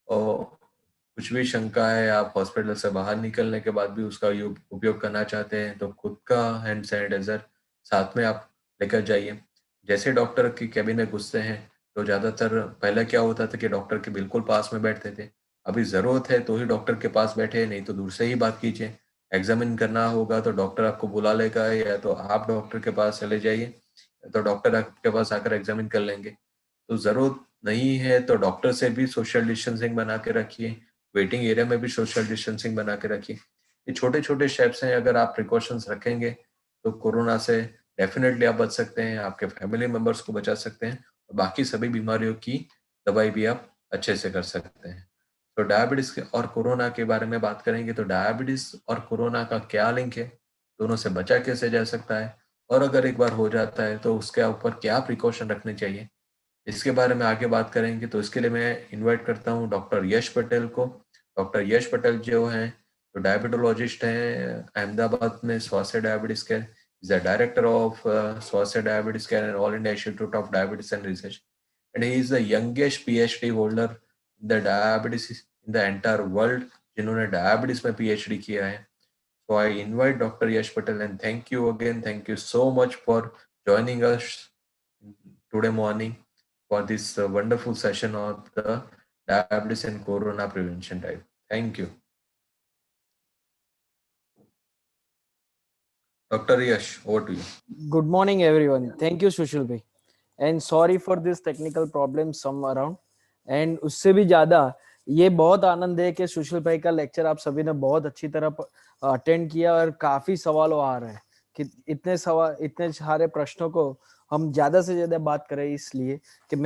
कुछ भी शंका है, आप हॉस्पिटल से बाहर निकलने के बाद भी उसका उपयोग करना चाहते हैं, तो खुद का हैंड सैनिटाइजर साथ में आप लेकर जाइए। जैसे डॉक्टर की कैबिन में घुसते हैं, तो ज़्यादातर पहले क्या होता था कि डॉक्टर के बिल्कुल पास में बैठते थे। अभी ज़रूरत है तो ही डॉक्टर के पास बैठे, नहीं तो दूर से ही बात कीजिए। एग्जामिन करना होगा तो डॉक्टर आपको बुला लेगा, या तो आप डॉक्टर के पास चले जाइए, तो डॉक्टर आपके पास आकर एग्जामिन कर लेंगे। तो ज़रूरत नहीं है तो डॉक्टर से भी सोशल डिस्टेंसिंग बना के रखिए, वेटिंग एरिया में भी सोशल डिस्टेंसिंग बना के रखिए। ये छोटे छोटे स्टेप्स हैं, अगर आप प्रिकॉशंस रखेंगे तो कोरोना से डेफिनेटली आप बच सकते हैं, आपके फैमिली मेंबर्स को बचा सकते हैं, और बाकी सभी बीमारियों की दवाई भी आप अच्छे से कर सकते हैं। तो डायबिटीज और कोरोना के बारे में बात करेंगे तो डायबिटीज और कोरोना का क्या लिंक है, दोनों से बचा कैसे जा सकता है, और अगर एक बार हो जाता है तो उसके ऊपर क्या प्रिकॉशन रखने चाहिए, इसके बारे में आगे बात करेंगे। तो इसके लिए मैं इनवाइट करता हूँ डॉक्टर यश पटेल को। डॉक्टर यश पटेल जो हैं तो डायबिटोलॉजिस्ट हैं, अहमदाबाद में Swasthya diabetes care, is the director of Swasthya diabetes care and all India institute of diabetes and research, and he is the youngest PhD holder in the diabetes in the entire world, जिन्होंने diabetes में PhD किया है। So I invite Dr. Yash Patel, and thank you again. Thank you so much for joining us today morning for this wonderful session of the diabetes and corona prevention drive. Thank you. Dr. Yash, over to you. Good morning, everyone. Thank you, Sushil bhai. And sorry for this technical problem some around. And उससे भी ज्यादा ये बहुत आनंद है कि सुशील भाई का lecture आप सभी ने बहुत अच्छी तरह अटेंड किया, और काफी सवालों आ रहे हैं कि इतने सारे प्रश्नों को हम ज्यादा से ज्यादा बात करें, इसलिए कि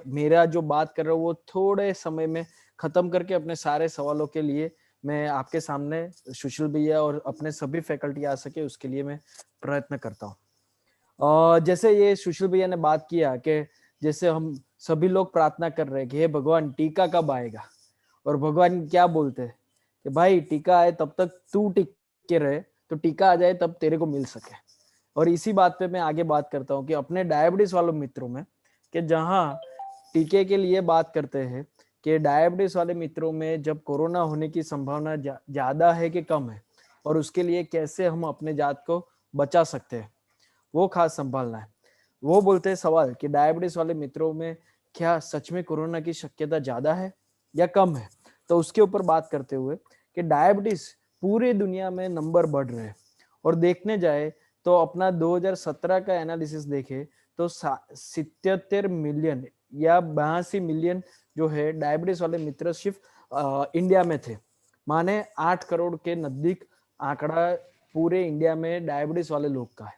मेरा जो बात कर रहा हूँ वो थोड़े समय में खत्म करके अपने सारे सवालों के लिए मैं आपके सामने सुशील भैया और अपने सभी फैकल्टी आ सके उसके लिए मैं प्रयत्न करता हूँ। जैसे ये सुशील भैया ने बात किया कि जैसे हम सभी लोग प्रार्थना कर रहे हैं कि हे भगवान टीका कब आएगा, और भगवान क्या बोलते हैं कि भाई टीका आए तब तक तू टिक के रहे, तो टीका आ जाए तब तेरे को मिल सके। और इसी बात पे मैं आगे बात करता हूँ कि अपने डायबिटीज वालों मित्रों में कि जहाँ टीके के लिए बात करते हैं कि डायबिटीज वाले मित्रों में जब कोरोना होने की संभावना ज्यादा है कि कम है, और उसके लिए कैसे हम अपने जात को बचा सकते हैं, वो खास संभालना है। वो बोलते हैं सवाल कि डायबिटीज वाले मित्रों में क्या सच में कोरोना की शक्यता ज्यादा है या कम है। तो उसके ऊपर बात करते हुए कि डायबिटीज पूरी दुनिया में नंबर बढ़ रहे हैं, और देखने जाए तो अपना 2017 का एनालिसिस देखे तो 77 मिलियन या 82 मिलियन जो है डायबिटीज वाले मित्र सिर्फ इंडिया में थे। माने 8 करोड़ के नजदीक आंकड़ा पूरे इंडिया में डायबिटीज वाले लोग का है।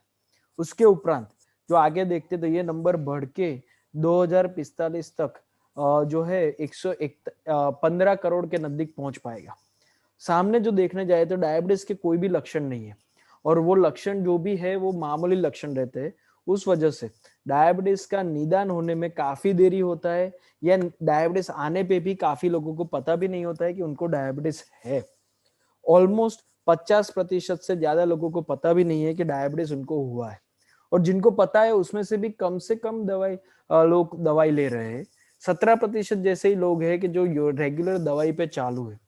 उसके उपरांत जो आगे देखते तो ये नंबर बढ़ के 2045 तक जो है 115 करोड़ के नजदीक पहुंच पाएगा। सामने जो देखने जाए तो डायबिटीज के कोई भी लक्षण नहीं है, और वो लक्षण जो भी है वो मामूली लक्षण रहते हैं। उस वजह से डायबिटीज का निदान होने में काफी देरी होता है, या डायबिटीज आने पे भी काफी लोगों को पता भी नहीं होता है कि उनको डायबिटीज है। ऑलमोस्ट 50% से ज्यादा लोगों को पता भी नहीं है कि डायबिटीज उनको हुआ है, और जिनको पता है उसमें से भी कम से कम लोग दवाई ले रहे हैं। 17% जैसे ही लोग हैं कि जो रेगुलर दवाई पे चालू है,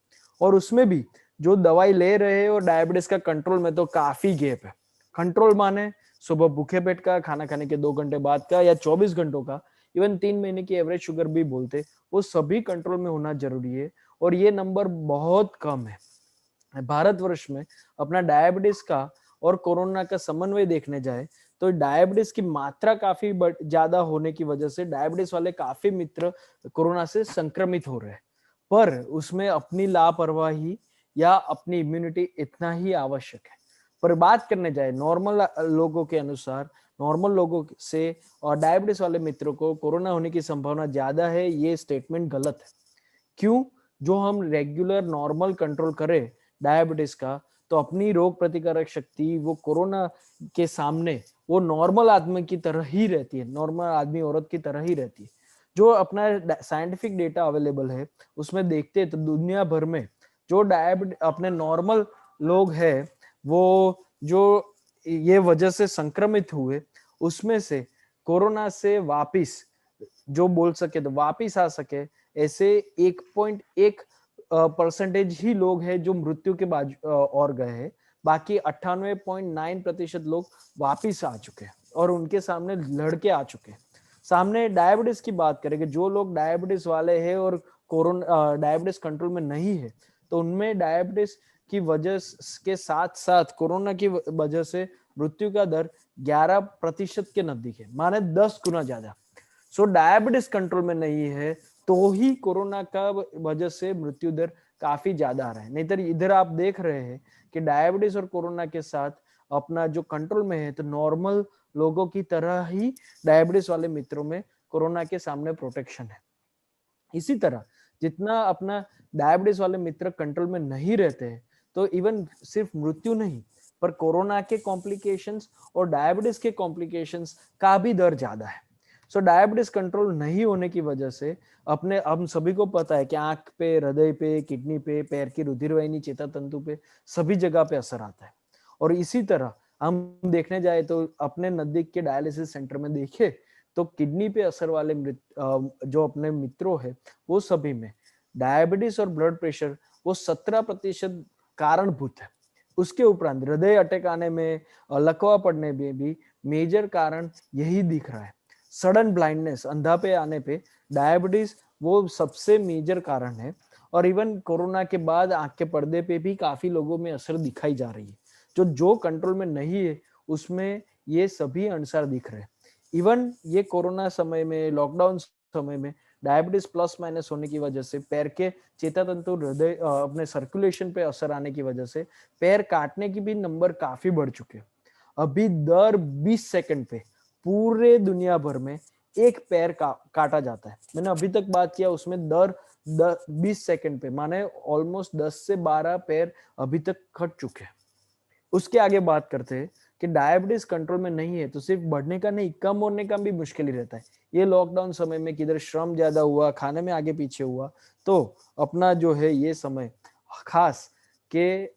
और उसमें भी जो दवाई ले रहे हैं और डायबिटीज का कंट्रोल में तो काफी गैप है। कंट्रोल माने सुबह भूखे पेट का, खाना खाने के 2 घंटे बाद का, या 24 घंटों का, इवन 3 महीने की एवरेज शुगर भी बोलते, वो सभी कंट्रोल में होना जरूरी है, और ये नंबर बहुत कम है। भारतवर्ष में अपना डायबिटीज का और कोरोना का समन्वय देखने जाए तो डायबिटीज की मात्रा काफी ज्यादा होने की वजह से डायबिटीज वाले काफी मित्र कोरोना से संक्रमित हो रहे हैं, पर उसमें अपनी लापरवाही या अपनी इम्यूनिटी इतना ही आवश्यक है। पर बात करने जाए नॉर्मल लोगों के अनुसार, नॉर्मल लोगों से और डायबिटीज वाले मित्रों को कोरोना होने की संभावना ज्यादा है, ये स्टेटमेंट गलत है। क्यों? जो हम रेगुलर नॉर्मल कंट्रोल करें डायबिटीज का, तो अपनी रोग प्रतिकारक शक्ति वो कोरोना के सामने वो नॉर्मल आदमी की तरह ही रहती है, नॉर्मल आदमी औरत की तरह ही रहती है। जो अपना साइंटिफिक डेटा अवेलेबल है उसमें देखते हैं तो दुनिया भर में जो अपने नॉर्मल लोग हैं, वो जो ये वजह से संक्रमित हुए, उसमें से कोरोना से वापिस जो बोल सके तो वापिस आ सके, ऐसे 1.1% ही लोग हैं जो मृत्यु के बाद और गए हैं। बाकी 98.9% लोग वापिस आ चुके हैं और उनके सामने लड़के आ चुके हैं। सामने डायबिटीज की बात करें कि जो लोग डायबिटीज वाले हैं और कोरोना डायबिटीज कंट्रोल में नहीं है, तो उनमें डायबिटीज की वजह के साथ साथ कोरोना की वजह से मृत्यु का दर 11% के नजदीक है, माने 10 गुना ज्यादा। सो डायबिटीज कंट्रोल में नहीं है तो ही कोरोना का वजह से मृत्यु दर काफी ज्यादा आ रहा है। नहीं तो इधर आप देख रहे हैं कि डायबिटीज और कोरोना के साथ अपना जो कंट्रोल में है, तो नॉर्मल लोगों की तरह ही डायबिटीज वाले मित्रों में कोरोना के सामने प्रोटेक्शन है। इसी तरह जितना अपना डायबिटीज वाले मित्र कंट्रोल में नहीं रहते हैं, तो इवन सिर्फ मृत्यु नहीं पर कोरोना के कॉम्प्लिकेशंस और डायबिटीज के कॉम्प्लिकेशंस का भी दर ज्यादा है। सो डायबिटीज कंट्रोल नहीं होने की वजह से अपने हम सभी को पता है कि आंख पे, हृदय पे, किडनी पे, पैर की रुधिरवाहिनी, चेता तंतु पे, सभी जगह पे असर आता है। और इसी तरह हम देखने जाए तो अपने नजदीक के डायलिसिस सेंटर में देखे तो किडनी पे असर वाले जो अपने मित्रों है, वो सभी में डायबिटीज और ब्लड प्रेशर वो 17% कारणभूत है। उसके उपरांत हृदय अटैक आने में, लकवा पड़ने में भी मेजर कारण यही दिख रहा है। सडन ब्लाइंडनेस, अंधा पे आने पे डायबिटीज वो सबसे मेजर कारण है। और इवन कोरोना के बाद आंख के पर्दे पे भी काफी लोगों में असर दिखाई जा रही है। जो कंट्रोल में नहीं है उसमें ये सभी अनुसार दिख रहे हैं। इवन ये कोरोना समय में, लॉकडाउन समय में डायबिटीज प्लस माइनस होने की वजह से पैर के चेता तंतु, हृदय, अपने सर्कुलेशन पे असर आने की वजह से पैर काटने की भी नंबर काफी बढ़ चुके हैं। अभी दर 20 सेकंड पे पूरे दुनिया भर में एक पैर काटा जाता है। मैंने अभी तक बात किया उसमें दर 20 सेकंड पे माने ऑलमोस्ट 10 से 12 पैर अभी तक कट चुके हैं। उसके आगे बात करते हैं कि डायबिटीज कंट्रोल में नहीं है तो सिर्फ बढ़ने का नहीं, कम होने का भी मुश्किल ही रहता है। ये लॉकडाउन समय में किधर श्रम ज्यादा हुआ, खाने में आगे पीछे हुआ, तो अपना जो है ये समय खास के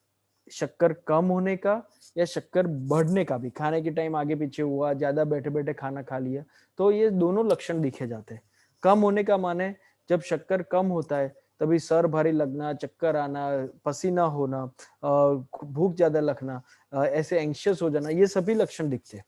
शक्कर कम होने का या शक्कर बढ़ने का भी, खाने के टाइम आगे पीछे हुआ, ज्यादा बैठे बैठे खाना खा लिया, तो ये दोनों लक्षण दिखे जाते हैं। कम होने का माने जब शक्कर कम होता है तभी सर भारी लगना, चक्कर आना, पसीना होना, भूख ज्यादा लगना, ऐसे एंग्शियस हो जाना, ये सभी लक्षण दिखते हैं।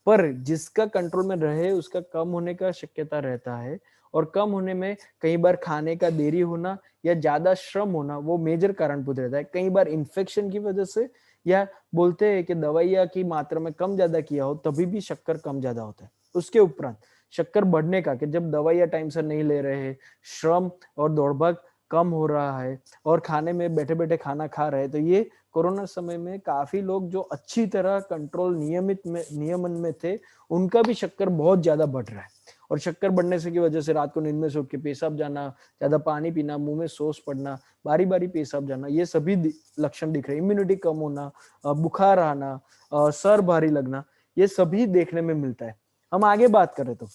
पर जिसका कंट्रोल में रहे उसका कम होने का शक्यता रहता है। और कम होने में कई बार खाने का देरी होना या ज्यादा श्रम होना वो मेजर कारणभूत रहता है। कई बार इन्फेक्शन की वजह से, या बोलते हैं कि दवाइयाँ की मात्रा में कम ज्यादा किया हो तभी भी शक्कर कम ज्यादा होता है। उसके उपरांत शक्कर बढ़ने का कि जब दवाइयाँ टाइम से नहीं ले रहे हैं, श्रम और दौड़भाग कम हो रहा है और खाने में बैठे बैठे खाना खा रहे हैं, तो ये कोरोना समय में काफी लोग जो अच्छी तरह कंट्रोल नियमन में थे उनका भी शक्कर बहुत ज्यादा बढ़ रहा है। और शक्कर बढ़ने से की वजह से रात को नींद में सो के पेशाब जाना, ज्यादा पानी पीना, मुंह में सोस पड़ना, बारी बारी पेशाब जाना, ये सभी लक्षण दिख रहे हैं। इम्यूनिटी कम होना, बुखार आना, सर भारी लगना, ये सभी देखने में मिलता है। हम आगे बात करें तो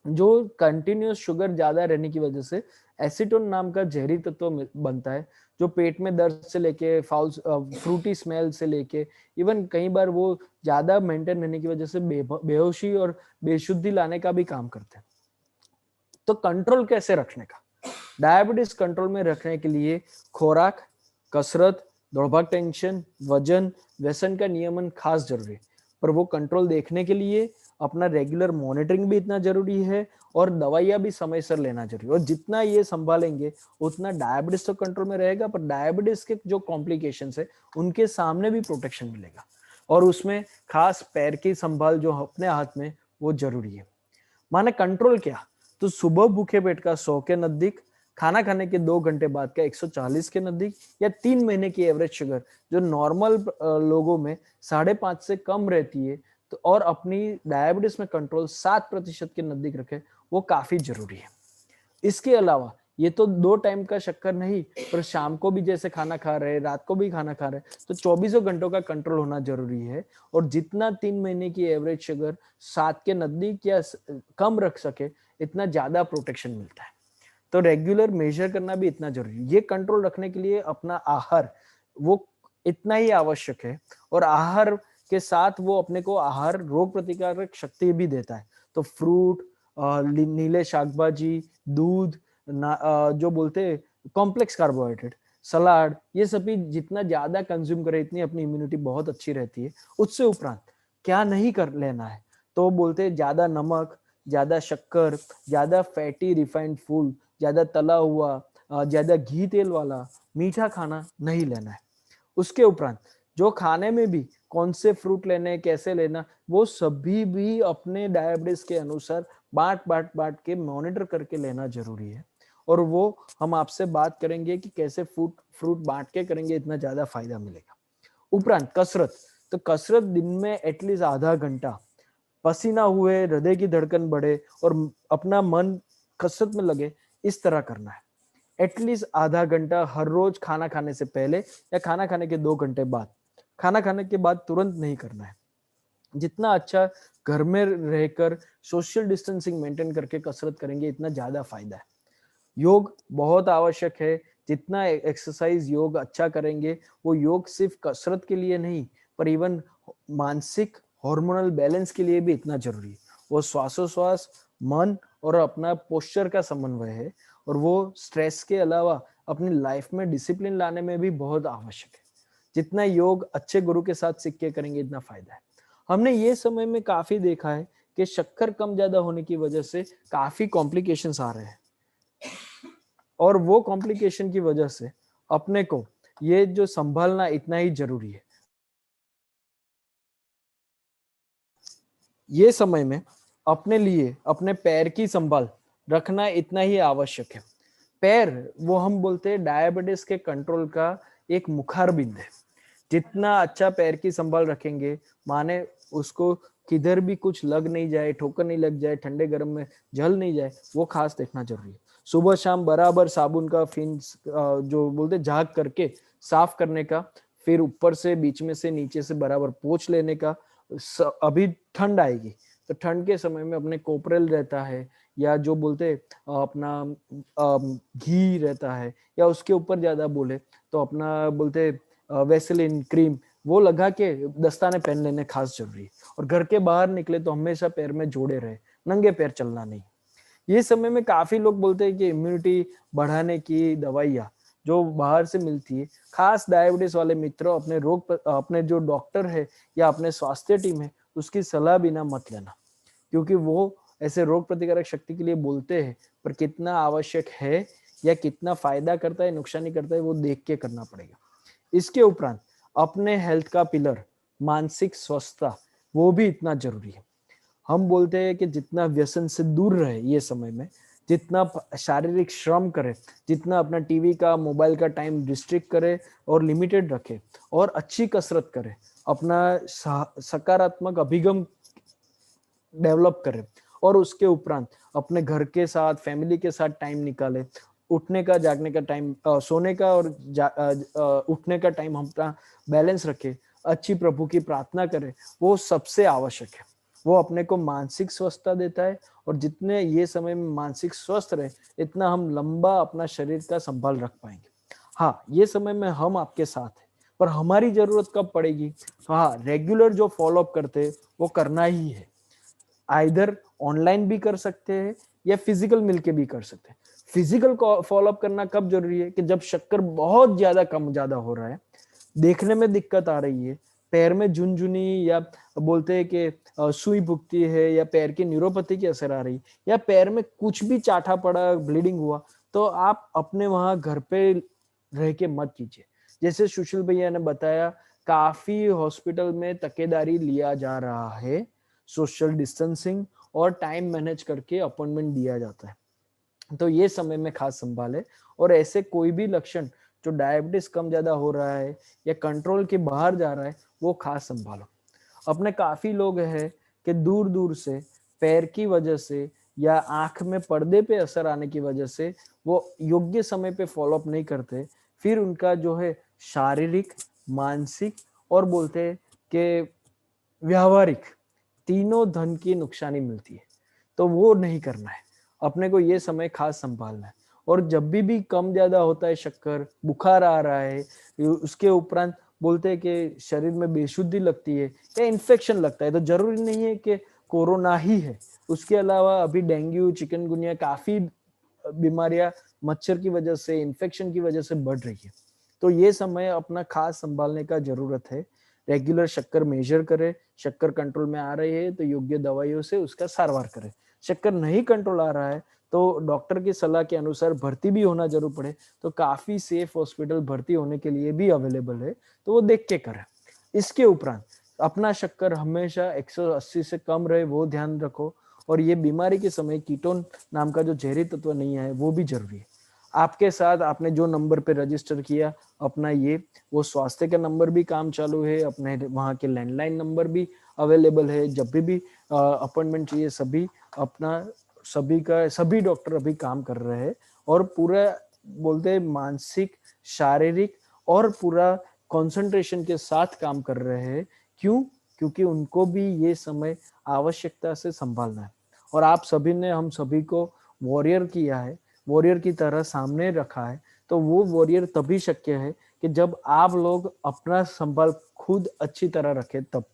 जो कंटिन्यूस शुगर ज्यादा रहने की वजह से एसीटोन नाम का जहरी तत्व बनता है, जो पेट में दर्द से लेके फ्रूटी स्मेल से लेके इवन कई बार वो ज्यादा मेंटेन रहने की वजह से बेहोशी और बेशुद्धि लाने का भी काम करते हैं। तो कंट्रोल कैसे रखने का? डायबिटीज कंट्रोल में रखने के लिए खोराक, कसरत, दौड़भाग, टेंशन, वजन, व्यसन का नियमन खास जरूरी है। पर वो कंट्रोल देखने के लिए अपना रेगुलर मॉनिटरिंग भी इतना जरूरी है और दवाइयां भी समय से लेना जरूरी है। और जितना ये संभालेंगे उतना डायबिटीज तो कंट्रोल में रहेगा, पर डायबिटीज के जो कॉम्प्लिकेशंस है उनके सामने भी प्रोटेक्शन मिलेगा। और उसमें खास पैर की संभाल जो अपने हाथ में वो जरूरी है। माने कंट्रोल क्या, तो सुबह भूखे पेट का 100 के नजदीक, खाना खाने के 2 घंटे बाद का 140 के नजदीक, या 3 महीने की एवरेज शुगर जो नॉर्मल लोगों में 5.5 से कम रहती है, तो और अपनी डायबिटीज में कंट्रोल 7% के नजदीक रखे, वो काफी जरूरी है। इसके अलावा ये तो 2 टाइम का शक्कर नहीं, पर शाम को भी जैसे खाना खा रहे हैं, रात को भी खाना खा रहे हैं, तो 24 घंटों का कंट्रोल होना जरूरी है। और जितना 3 महीने की एवरेज शुगर 7 के नजदीक या कम रख सके, इतना ज्यादा प्रोटेक्शन मिलता है। तो रेगुलर मेजर करना भी इतना जरूरी है। ये कंट्रोल रखने के लिए अपना आहार वो इतना ही आवश्यक है, और आहार के साथ वो अपने को आहार रोग प्रतिकारक शक्ति भी देता है। तो फ्रूट, नीले शाकभाजी, दूध, जो बोलते कॉम्प्लेक्स कार्बोहाइड्रेट, सलाद, ये सभी जितना ज्यादा कंज्यूम करे इतनी अपनी इम्यूनिटी बहुत अच्छी रहती है। उससे उपरांत क्या नहीं कर लेना है, तो बोलते ज्यादा नमक, ज्यादा शक्कर, ज्यादा फैटी रिफाइंड फूड, ज्यादा तला हुआ, ज्यादा घी तेल वाला मीठा खाना नहीं लेना है। उसके उपरांत जो खाने में भी कौन से फ्रूट लेने, कैसे लेना, वो सभी भी अपने डायबिटीज के अनुसार बांट के मॉनिटर करके लेना जरूरी है। और वो हम आपसे बात करेंगे कि कैसे फ्रूट बांट के करेंगे, इतना ज्यादा फायदा मिलेगा। उपरांत कसरत, तो कसरत दिन में एटलीस्ट आधा घंटा, पसीना हुए, हृदय की धड़कन बढ़े और अपना मन कसरत में लगे, इस तरह करना है। एटलीस्ट आधा घंटा हर रोज, खाना खाने से पहले या खाना खाने के 2 घंटे बाद। खाना खाने के बाद तुरंत नहीं करना है। जितना अच्छा घर में रहकर सोशल डिस्टेंसिंग मेंटेन करके कसरत करेंगे, इतना ज्यादा फायदा है। योग बहुत आवश्यक है। जितना एक्सरसाइज योग अच्छा करेंगे, वो योग सिर्फ कसरत के लिए नहीं, पर इवन मानसिक हार्मोनल बैलेंस के लिए भी इतना जरूरी है। वो श्वासोश्वास, मन और अपना पोस्चर का समन्वय है, और वो स्ट्रेस के अलावा अपनी लाइफ में डिसिप्लिन लाने में भी बहुत आवश्यक है। जितना योग अच्छे गुरु के साथ सीख के करेंगे, इतना फायदा है। हमने ये समय में काफी देखा है कि शक्कर कम ज्यादा होने की वजह से काफी कॉम्प्लिकेशंस आ रहे हैं, और वो कॉम्प्लिकेशन की वजह से अपने को ये जो संभालना इतना ही जरूरी है। ये समय में अपने लिए अपने पैर की संभाल रखना इतना ही आवश्यक है। पैर, वो हम बोलते हैं डायबिटीज के कंट्रोल का एक मुखार बिंदु है। जितना अच्छा पैर की संभाल रखेंगे, माने उसको किधर भी कुछ लग नहीं जाए, ठोकर नहीं लग जाए, ठंडे गर्म में जल नहीं जाए, वो खास देखना जरूरी है। सुबह शाम बराबर साबुन का फिंस, जो बोलते झाग करके साफ करने का, फिर ऊपर से, बीच में से, नीचे से बराबर पोंछ लेने का। अभी ठंड आएगी, तो ठंड के समय में अपने कोपरेल रहता है, या जो बोलते अपना घी रहता है, या उसके ऊपर ज्यादा बोले तो अपना बोलते वैसलीन क्रीम, वो लगा के दस्ताने पहन लेने खास जरूरी है। और घर के बाहर निकले तो हमेशा पैर में जोड़े रहे, नंगे पैर चलना नहीं। ये समय में काफी लोग बोलते हैं कि इम्यूनिटी बढ़ाने की दवाइयाँ जो बाहर से मिलती है, खास डायबिटीज वाले मित्रों अपने जो डॉक्टर है या अपने स्वास्थ्य टीम है, उसकी सलाह बिना मत लेना, क्योंकि वो ऐसे रोग प्रतिकारक शक्ति के लिए बोलते हैं, पर कितना आवश्यक है या कितना फायदा करता है, नुकसानी करता है, वो देख के करना पड़ेगा। इसके उपरांत अपने हेल्थ का पिलर मानसिक स्वस्थता, वो भी इतना जरूरी है। हम बोलते हैं कि जितना व्यसन से दूर रहे ये समय में, जितना शारीरिक श्रम करे, जितना अपना टीवी का, मोबाइल का टाइम रिस्ट्रिक्ट करे और लिमिटेड रखे, और अच्छी कसरत करे, अपना सकारात्मक अभिगम डेवलप करे, और उसके उपरांत अपने घर के साथ, फैमिली के साथ टाइम निकाले। उठने का, जागने का टाइम, सोने का और उठने का टाइम हम अपना बैलेंस रखे, अच्छी प्रभु की प्रार्थना करे, वो सबसे आवश्यक है। वो अपने को मानसिक स्वस्थता देता है, और जितने ये समय में मानसिक स्वस्थ रहे, इतना हम लंबा अपना शरीर का संभाल रख पाएंगे। हाँ, ये समय में हम आपके साथ हैं, पर हमारी जरूरत कब पड़ेगी? हाँ, रेगुलर जो फॉलोअप करते हैं वो करना ही है। आइदर ऑनलाइन भी कर सकते हैं या फिजिकल मिलके भी कर सकते हैं। फिजिकल फॉलोअप करना कब जरूरी है? कि जब शक्कर बहुत ज्यादा हो रहा है, देखने में दिक्कत आ रही है, पैर में झुनझुनी, या बोलते हैं कि सुई भुगती है, या पैर की न्यूरोपैथी की असर आ रही, या पैर में कुछ भी चाटा पड़ा, ब्लीडिंग हुआ, तो आप अपने वहां घर पे रह के मत कीजिए। जैसे सुशील भैया ने बताया, काफी हॉस्पिटल में तकेदारी लिया जा रहा है, सोशल डिस्टेंसिंग और टाइम मैनेज करके अपॉइंटमेंट दिया जाता है। तो ये समय में खास संभाले, और ऐसे कोई भी लक्षण जो डायबिटीज कम ज्यादा हो रहा है या कंट्रोल के बाहर जा रहा है, वो खास संभालो। अपने काफी लोग हैं कि दूर दूर से पैर की वजह से या आंख में पर्दे पे असर आने की वजह से वो योग्य समय पे फॉलोअप नहीं करते, फिर उनका जो है शारीरिक, मानसिक और बोलते हैं कि व्यावहारिक तीनों धन की नुकसानी मिलती है। तो वो नहीं करना है, अपने को ये समय खास संभालना है। और जब भी कम ज्यादा होता है शक्कर, बुखार आ रहा है, उसके उपरांत बोलते हैं कि शरीर में बेशुद्धि लगती है या इन्फेक्शन लगता है, तो जरूरी नहीं है कि कोरोना ही है। उसके अलावा अभी डेंगू, चिकनगुनिया, काफी बीमारियां मच्छर की वजह से, इन्फेक्शन की वजह से बढ़ रही है। तो ये समय अपना खास संभालने का जरूरत है। रेगुलर शक्कर मेजर करे, शक्कर कंट्रोल में आ रही है तो योग्य दवाइयों से उसका सारवार करे। शक्कर नहीं कंट्रोल आ रहा है तो डॉक्टर की सलाह के अनुसार भर्ती भी होना जरूर पड़े, तो काफी सेफ हॉस्पिटल भर्ती होने के लिए भी अवेलेबल है, तो वो देख के करें। इसके उपरांत अपना शक्कर हमेशा 180 से कम रहे, वो ध्यान रखो। और ये बीमारी के समय कीटोन नाम का जो जहरी तत्व नहीं है वो भी जरूरी है। आपके साथ आपने जो नंबर पे रजिस्टर किया अपना ये, वो स्वास्थ्य का नंबर भी काम चालू है, अपने वहाँ के लैंडलाइन नंबर भी अवेलेबल है। जब भी अपॉइंटमेंट चाहिए सभी अपना सभी डॉक्टर अभी काम कर रहे हैं और पूरा बोलते हैं मानसिक, शारीरिक और पूरा कंसंट्रेशन के साथ काम कर रहे हैं। क्यों? क्योंकि उनको भी ये समय आवश्यकता से संभालना है। और आप सभी ने हम सभी को वॉरियर किया है, वॉरियर की तरह सामने रखा है। तो वो वॉरियर तभी शक्य है कि जब आप लोग अपना संभाल खुद अच्छी तरह रखें, तब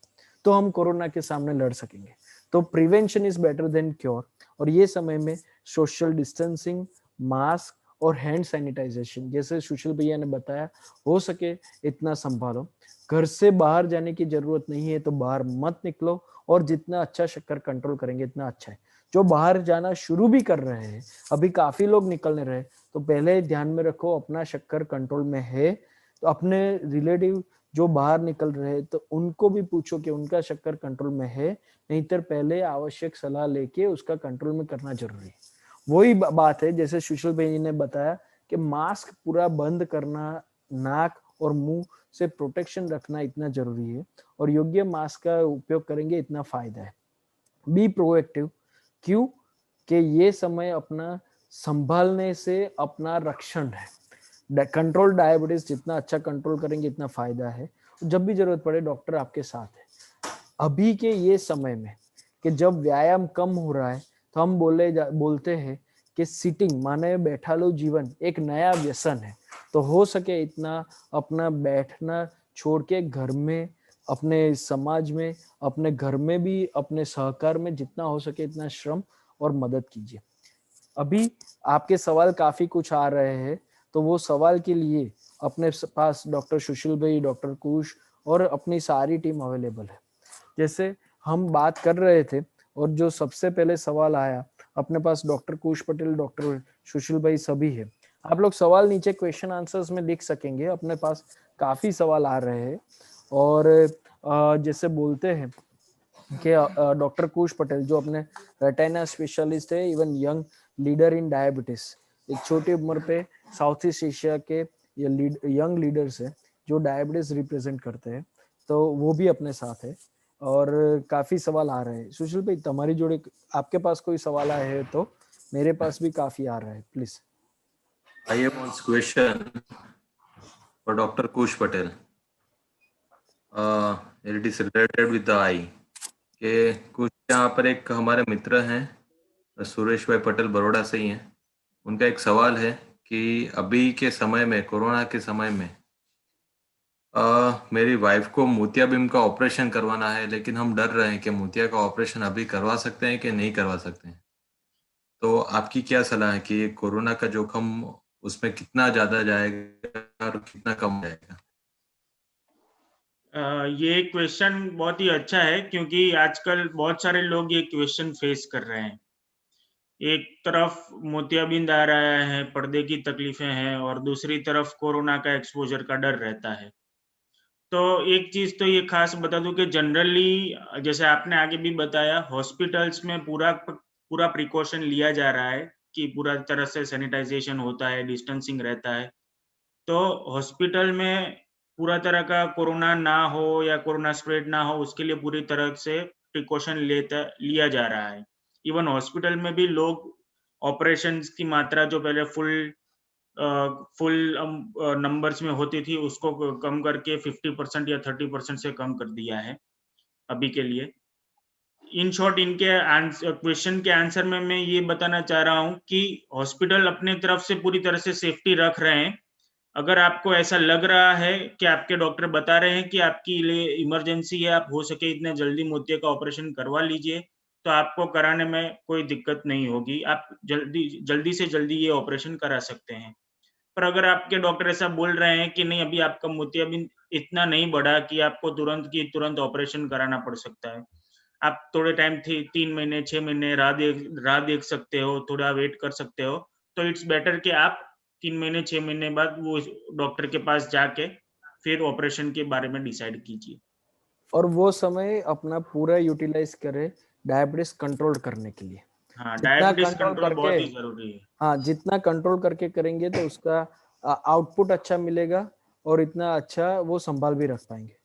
तो हम कोरोना के सामने लड़ सकेंगे। तो prevention is better than cure. और ये समय में सोशल डिस्टेंसिंग, मास्क और हैंड सैनिटाइजेशन, जैसे सुशील भैया ने बताया, हो सके इतना संभालो। घर से बाहर जाने की जरूरत नहीं है तो बाहर मत निकलो, और जितना अच्छा शक्कर कंट्रोल करेंगे इतना अच्छा है। जो बाहर जाना शुरू भी कर रहे हैं, अभी काफी लोग निकलने रहे, तो पहले ध्यान में रखो अपना शक्कर कंट्रोल में है। तो अपने रिलेटिव जो बाहर निकल रहे हैं तो उनको भी पूछो कि उनका शक्कर कंट्रोल में है, नहीं तो पहले आवश्यक सलाह लेके उसका कंट्रोल में करना जरूरी है। वही बात है जैसे सुशील भाई ने बताया कि मास्क पूरा बंद करना, नाक और मुंह से प्रोटेक्शन रखना इतना जरूरी है, और योग्य मास्क का उपयोग करेंगे इतना फायदा है। Be proactive. क्यों? कि ये समय अपना संभालने से अपना रक्षण है। कंट्रोल डायबिटीज जितना अच्छा कंट्रोल करेंगे इतना फायदा है। जब भी जरूरत पड़े डॉक्टर आपके साथ है। अभी के ये समय में कि जब व्यायाम कम हो रहा है तो हम बोलते हैं कि सिटिंग माने बैठा लो जीवन एक नया व्यसन है। तो हो सके इतना अपना बैठना छोड़ के घर में, अपने समाज में, अपने घर में भी, अपने सहकार में जितना हो सके इतना श्रम और मदद कीजिए। अभी आपके सवाल काफी कुछ आ रहे हैं, तो वो सवाल के लिए अपने पास डॉक्टर सुशील भाई, डॉक्टर कुश और अपनी सारी टीम अवेलेबल है। जैसे हम बात कर रहे थे और जो सबसे पहले सवाल आया, अपने पास डॉक्टर कुश पटेल, डॉक्टर सुशील भाई सभी है। आप लोग सवाल नीचे क्वेश्चन आंसर्स में लिख सकेंगे, अपने पास काफी सवाल आ रहे हैं। और जैसे बोलते हैं कि डॉक्टर कुश पटेल जो अपने रेटिना स्पेशलिस्ट है, even young leader in diabetes, एक छोटी उम्र पे साउथ ईस्ट एशिया के ये यंग लीडर्स है जो डायबिटीज रिप्रेजेंट करते हैं, तो वो भी अपने साथ है। और काफी सवाल आ रहे हैं। सुशील भाई तुम्हारी जोड़े आपके पास कोई सवाल आए हैं तो मेरे पास भी काफी आ रहा है, please. I have one question for Dr. Kush Patel. It is related with the eye. कि कुछ यहाँ पर एक हमारे मित्र हैं सुरेश भाई पटेल, बड़ौदा से ही हैं। उनका एक सवाल है कि अभी के समय में, कोरोना के समय में मेरी वाइफ को मोतियाबिंद का ऑपरेशन करवाना है, लेकिन हम डर रहे हैं कि मोतिया का ऑपरेशन अभी करवा सकते हैं कि नहीं करवा सकते हैं। तो आपकी क्या सलाह है कि कोरोना का जोखिम उसमें कितना ज्यादा जाएगा और कितना कम जाएगा? ये क्वेश्चन बहुत ही अच्छा है, क्योंकि आजकल बहुत सारे लोग ये क्वेश्चन फेस कर रहे हैं। एक तरफ मोतियाबिंद आ रहा है, पर्दे की तकलीफें हैं, और दूसरी तरफ कोरोना का एक्सपोजर का डर रहता है। तो एक चीज तो ये खास बता दूं कि जनरली जैसे आपने आगे भी बताया, हॉस्पिटल्स में पूरा प्रिकॉशन लिया जा रहा है कि पूरा तरह से सैनिटाइजेशन होता है, डिस्टेंसिंग रहता है। तो हॉस्पिटल में पूरा तरह का कोरोना ना हो या कोरोना स्प्रेड ना हो, उसके लिए पूरी तरह से प्रिकॉशन लिया जा रहा है। इवन हॉस्पिटल में भी लोग ऑपरेशंस की मात्रा जो पहले फुल नंबर्स में होती थी उसको कम करके 50% या 30% से कम कर दिया है अभी के लिए। इन शॉर्ट इनके क्वेश्चन के आंसर में मैं ये बताना चाह रहा हूँ कि हॉस्पिटल अपने तरफ से पूरी तरह से सेफ्टी रख रहे हैं। अगर आपको ऐसा लग रहा है कि आपके डॉक्टर बता रहे हैं कि आपकी लिए इमरजेंसी है, आप हो सके इतने जल्दी मोतिया का ऑपरेशन करवा लीजिए, तो आपको कराने में कोई दिक्कत नहीं होगी। आप जल्दी से जल्दी ये ऑपरेशन करा सकते हैं। पर अगर आपके डॉक्टर ऐसा बोल रहे हैं कि नहीं, अभी आपका मोतियाबिंद इतना नहीं बढ़ा कि आपको तुरंत की तुरंत ऑपरेशन कराना पड़ सकता है, आप थोड़े टाइम 3 महीने 6 महीने राह देख सकते हो, थोड़ा वेट कर सकते हो, तो इट्स बेटर कि आप 3 महीने 6 महीने बाद वो डॉक्टर के पास जाके फिर ऑपरेशन के बारे में डिसाइड कीजिए। और वो समय अपना पूरा यूटिलाइज करे डायबिटीज कंट्रोल करने के लिए। हाँ, जितना डायबिटीज कंट्रोल कंट्रोल बहुत करके ही जरूरी है। हाँ, जितना कंट्रोल करके करेंगे तो उसका आउटपुट अच्छा मिलेगा और इतना अच्छा वो संभाल भी रख पाएंगे।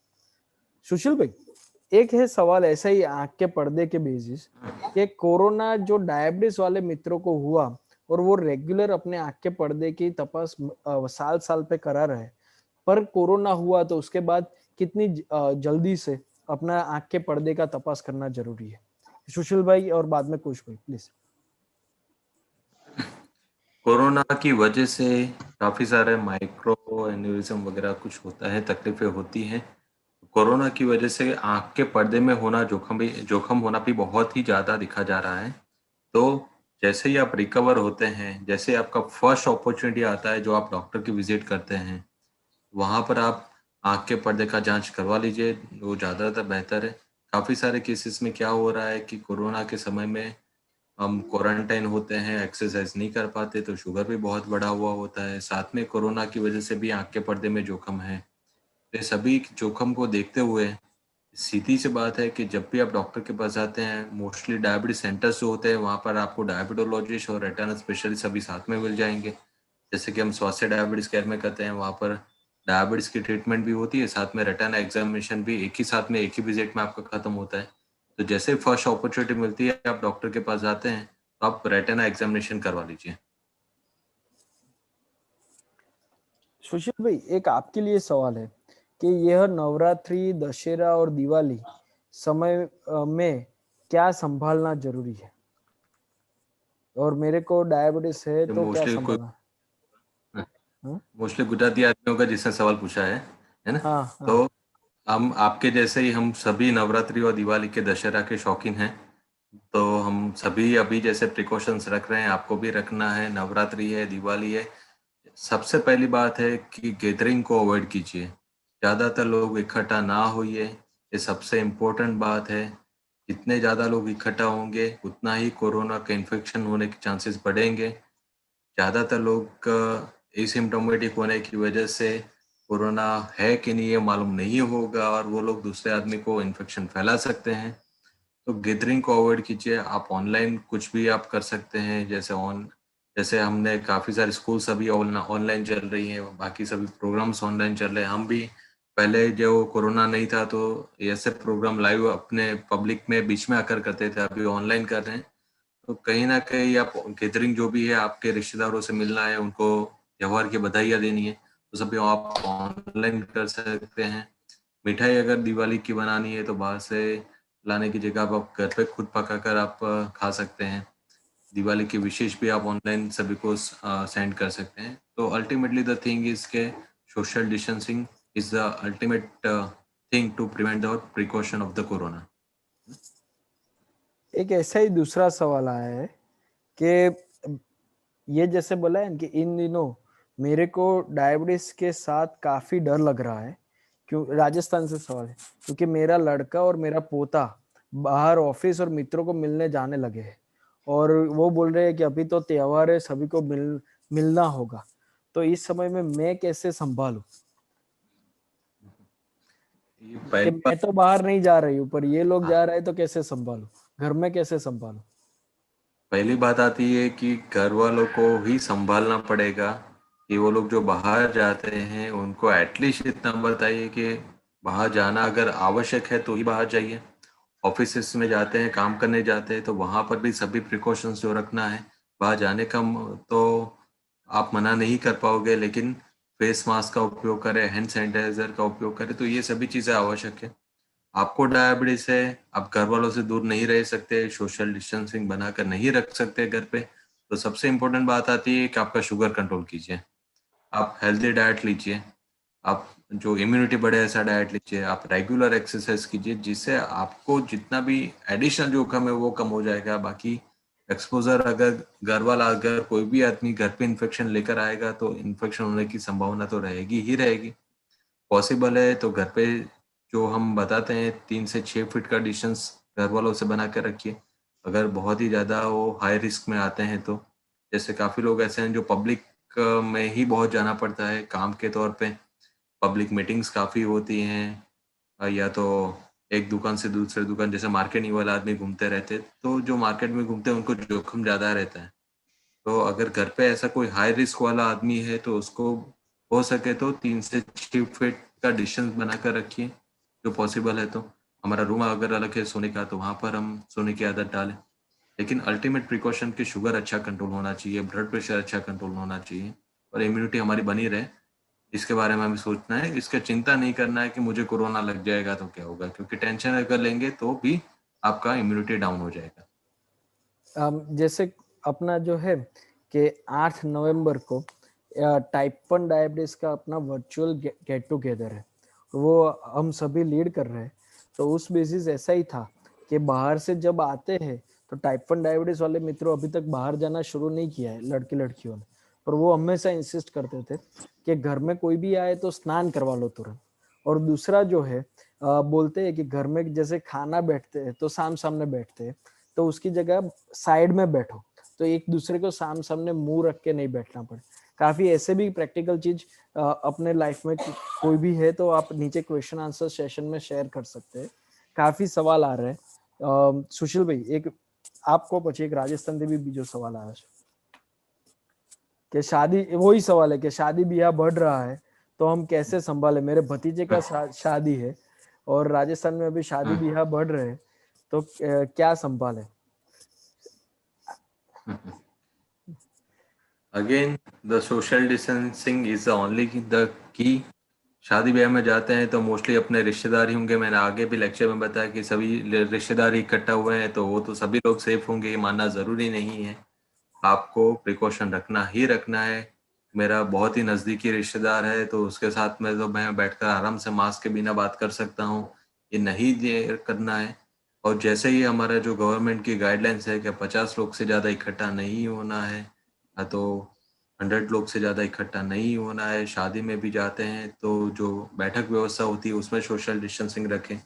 सुशील भाई, एक है सवाल ऐसा ही आंख के पर्दे के बेसिस कि कोरोना जो डायबिटीज वाले मित्रों को हुआ और वो रेगुलर अपने आंख के पर्दे की तपास साल साल पे करा रहे, पर कोरोना हुआ तो उसके बाद कितनी जल्दी से अपना आंख के पर्दे का तपास करना जरूरी है। सुशील भाई और बाद में कुछ भाई प्लीज। कोरोना की वजह से काफ़ी सारे माइक्रो एन्यूरिज्म वगैरह कुछ होता है, तकलीफें होती हैं। कोरोना की वजह से आंख के पर्दे में होना जोखम होना भी बहुत ही ज़्यादा दिखा जा रहा है। तो जैसे ही आप रिकवर होते हैं, जैसे आपका फर्स्ट अपॉर्चुनिटी आता है जो आप डॉक्टर की विजिट करते हैं, वहाँ पर आप आंख के पर्दे का जांच करवा लीजिए, वो ज़्यादातर बेहतर है। काफ़ी सारे केसेस में क्या हो रहा है कि कोरोना के समय में हम क्वारंटाइन होते हैं, एक्सरसाइज नहीं कर पाते, तो शुगर भी बहुत बढ़ा हुआ होता है। साथ में कोरोना की वजह से भी आंख के पर्दे में जोखम है। ये सभी जोखम को देखते हुए सीधी सी बात है कि जब भी आप डॉक्टर के पास जाते हैं, मोस्टली डायबिटीज सेंटर्स जो होते हैं वहाँ पर आपको डायबिटोलॉजिस्ट और रेटिना स्पेशलिस्ट सभी साथ में मिल जाएंगे। जैसे कि हम स्वास्थ्य डायबिटीज केयर में करते हैं, वहाँ पर डायबिटीज की ट्रीटमेंट भी होती है, साथ में रेटिना एग्जामिनेशन भी एक ही साथ में एक ही विजिट में आपका खत्म होता है। तो जैसे फर्स्ट अपॉर्चुनिटी मिलती है आप डॉक्टर के पास जाते हैं तो आप रेटिना एग्जामिनेशन करवा लीजिए। सुशील भाई, एक आपके लिए सवाल है कि यह नवरात्रि, दशहरा और दिवाली समय में क्या संभालना जरूरी है, और मेरे को डायबिटीज है तो क्या संभालना? मोस्टली गुजराती आदमियों का जिसने सवाल पूछा है ना? हाँ, हाँ। तो हम आपके जैसे ही हम सभी नवरात्रि और दिवाली के, दशहरा के शौकीन हैं, तो हम सभी अभी जैसे प्रिकॉशंस रख रहे हैं, आपको भी रखना है। नवरात्रि है, दिवाली है, सबसे पहली बात है कि गैदरिंग को अवॉइड कीजिए, ज़्यादातर लोग इकट्ठा ना होइए, ये सबसे इम्पोर्टेंट बात है। जितने ज़्यादा लोग इकट्ठा होंगे उतना ही कोरोना का इन्फेक्शन होने के चांसेस बढ़ेंगे। ज़्यादातर लोग एसिम्प्टोमेटिक होने की वजह से कोरोना है कि नहीं ये मालूम नहीं होगा और वो लोग दूसरे आदमी को इन्फेक्शन फैला सकते हैं। तो गैदरिंग को अवॉइड कीजिए। आप ऑनलाइन कुछ भी आप कर सकते हैं, जैसे हमने काफ़ी सारे स्कूल्स अभी ऑनलाइन चल रही हैं, बाकी सभी प्रोग्राम्स ऑनलाइन चल रहे हैं। हम भी पहले जो कोरोना नहीं था तो ऐसे प्रोग्राम लाइव अपने पब्लिक में बीच में आकर करते थे, अभी ऑनलाइन कर रहे हैं। तो कहीं ना कहीं आप गैदरिंग जो भी है, आपके रिश्तेदारों से मिलना है, उनको त्योहार की बधाइयाँ देनी है, तो सभी आप ऑनलाइन कर सकते हैं। मिठाई अगर दिवाली की बनानी है तो बाहर से लाने की जगह आप घर पे खुद पकाकर आप खा सकते हैं। दिवाली की विशेष भी आप ऑनलाइन सभी को सेंड कर सकते हैं। तो अल्टीमेटली द थिंग इज के social distancing is the ultimate thing to prevent the precaution of the corona. एक ऐसा ही दूसरा सवाल आया है कि ये जैसे बोला है कि इन दिनों मेरे को डायबिटीज के साथ काफी डर लग रहा है, क्यों? राजस्थान से सवाल है, क्योंकि मेरा लड़का और मेरा पोता बाहर ऑफिस और मित्रों को मिलने जाने लगे हैं और वो बोल रहे हैं कि अभी तो त्योहार है, सभी को मिलना होगा, तो इस समय में मैं कैसे संभालूं? कि मैं तो बाहर नहीं जा रही हूँ पर ये लोग जा रहे हैं, तो कैसे संभालूं? घर में कैसे संभालूं? पहली बात आती है कि घर वालों को ही संभालना पड़ेगा कि वो लोग जो बाहर जाते हैं उनको एटलीस्ट इतना बताइए कि बाहर जाना अगर आवश्यक है तो ही बाहर जाइए, ऑफिस में जाते हैं, काम करने जाते हैं, तो वहां पर भी सभी प्रिकॉशंस जो रखना है, बाहर जाने का तो आप मना नहीं कर पाओगे, लेकिन फेस मास्क का उपयोग करें, हैंड सैनिटाइजर का उपयोग करें, तो ये सभी चीजें आवश्यक है। आपको डायबिटीज है, आप घर वालों से दूर नहीं रह सकते, सोशल डिस्टेंसिंग बनाकर नहीं रख सकते घर पे, तो सबसे इम्पोर्टेंट बात आती है कि आपका शुगर कंट्रोल कीजिए, आप हेल्दी डाइट लीजिए, आप जो इम्यूनिटी बढ़े ऐसा डाइट लीजिए, आप रेगुलर एक्सरसाइज कीजिए, जिससे आपको जितना भी एडिशनल जोखिम है वो कम हो जाएगा। बाकी एक्सपोजर, अगर घर वाला, अगर कोई भी आदमी घर पे इन्फेक्शन लेकर आएगा तो इन्फेक्शन होने की संभावना तो रहेगी ही रहेगी। पॉसिबल है तो घर पे जो हम बताते हैं 3 से 6 फीट का डिस्टेंस घर वालों से बना कर रखिए। अगर बहुत ही ज़्यादा वो हाई रिस्क में आते हैं तो, जैसे काफ़ी लोग ऐसे हैं जो पब्लिक में ही बहुत जाना पड़ता है काम के तौर पे, पब्लिक मीटिंग्स काफ़ी होती हैं, या तो एक दुकान से दूसरे दुकान, जैसे मार्केटिंग वाला आदमी घूमते रहते, तो जो मार्केट में घूमते हैं उनको जोखिम ज़्यादा रहता है। तो अगर घर पे ऐसा कोई हाई रिस्क वाला आदमी है तो उसको हो सके तो 3 से 6 फीट का डिस्टेंस बनाकर रखिए, जो पॉसिबल है तो। हमारा रूम अगर अलग है सोने का तो वहाँ पर हम सोने की आदत डालें, लेकिन अल्टीमेट प्रिकॉशन की शुगर अच्छा कंट्रोल होना चाहिए, ब्लड प्रेशर अच्छा कंट्रोल होना चाहिए, और इम्यूनिटी हमारी बनी रहे, इसके बारे में हमें सोचना है। इसका चिंता नहीं करना है कि मुझे कोरोना लग जाएगा तो क्या होगा, क्योंकि टेंशन अगर लेंगे तो भी आपका इम्यूनिटी डाउन हो जाएगा। जैसे अपना जो है कि 8 नवंबर को टाइप 1 डायबिटीज का अपना वर्चुअल गेट टुगेदर है, वो हम सभी लीड कर रहे हैं। तो उस बेसिस ऐसा ही था कि बाहर से जब आते हैं तो टाइप 1 डायबिटीज वाले मित्रों अभी तक बाहर जाना शुरू नहीं किया है लड़के लड़कियों ने, पर वो हमेशा इंसिस्ट करते थे कि घर में कोई भी आए तो स्नान करवा लो तुरंत। और दूसरा जो है बोलते हैं कि घर में जैसे खाना बैठते हैं तो सामने बैठते हैं, तो उसकी जगह साइड में बैठो, तो एक दूसरे को सामने मुंह रख के नहीं बैठना पड़े। काफी ऐसे भी प्रैक्टिकल चीज अपने लाइफ में कोई भी है तो आप नीचे क्वेश्चन आंसर सेशन में शेयर कर सकते हैं। काफी सवाल आ रहे हैं। सुशील भाई, एक आपको પછી એક રાજસ્થાન થી भी બીજો सवाल आया है कि शादी, वही सवाल है कि शादी ब्याह बढ़ रहा है तो हम कैसे संभाले। मेरे भतीजे का शादी है और राजस्थान में अभी शादी ब्याह बढ़ रहे हैं, तो क्या संभाले। Again the social distancing is the only the key. शादी ब्याह में जाते हैं तो मोस्टली अपने रिश्तेदार ही होंगे। मैंने आगे भी लेक्चर में बताया कि सभी रिश्तेदार इकट्ठा हुए हैं तो वो तो सभी लोग सेफ होंगे, ये मानना ज़रूरी नहीं है। आपको प्रिकॉशन रखना ही रखना है। मेरा बहुत ही नज़दीकी रिश्तेदार है तो उसके साथ में तो मैं बैठकर आराम से मास्क के बिना बात कर सकता हूँ, ये नहीं करना है। और जैसे ही हमारा जो गवर्नमेंट की गाइडलाइंस है कि 50 लोग से ज़्यादा इकट्ठा नहीं होना है, तो 100 लोग से ज़्यादा इकट्ठा नहीं होना है। शादी में भी जाते हैं तो जो बैठक व्यवस्था होती है उसमें सोशल डिस्टेंसिंग रखें।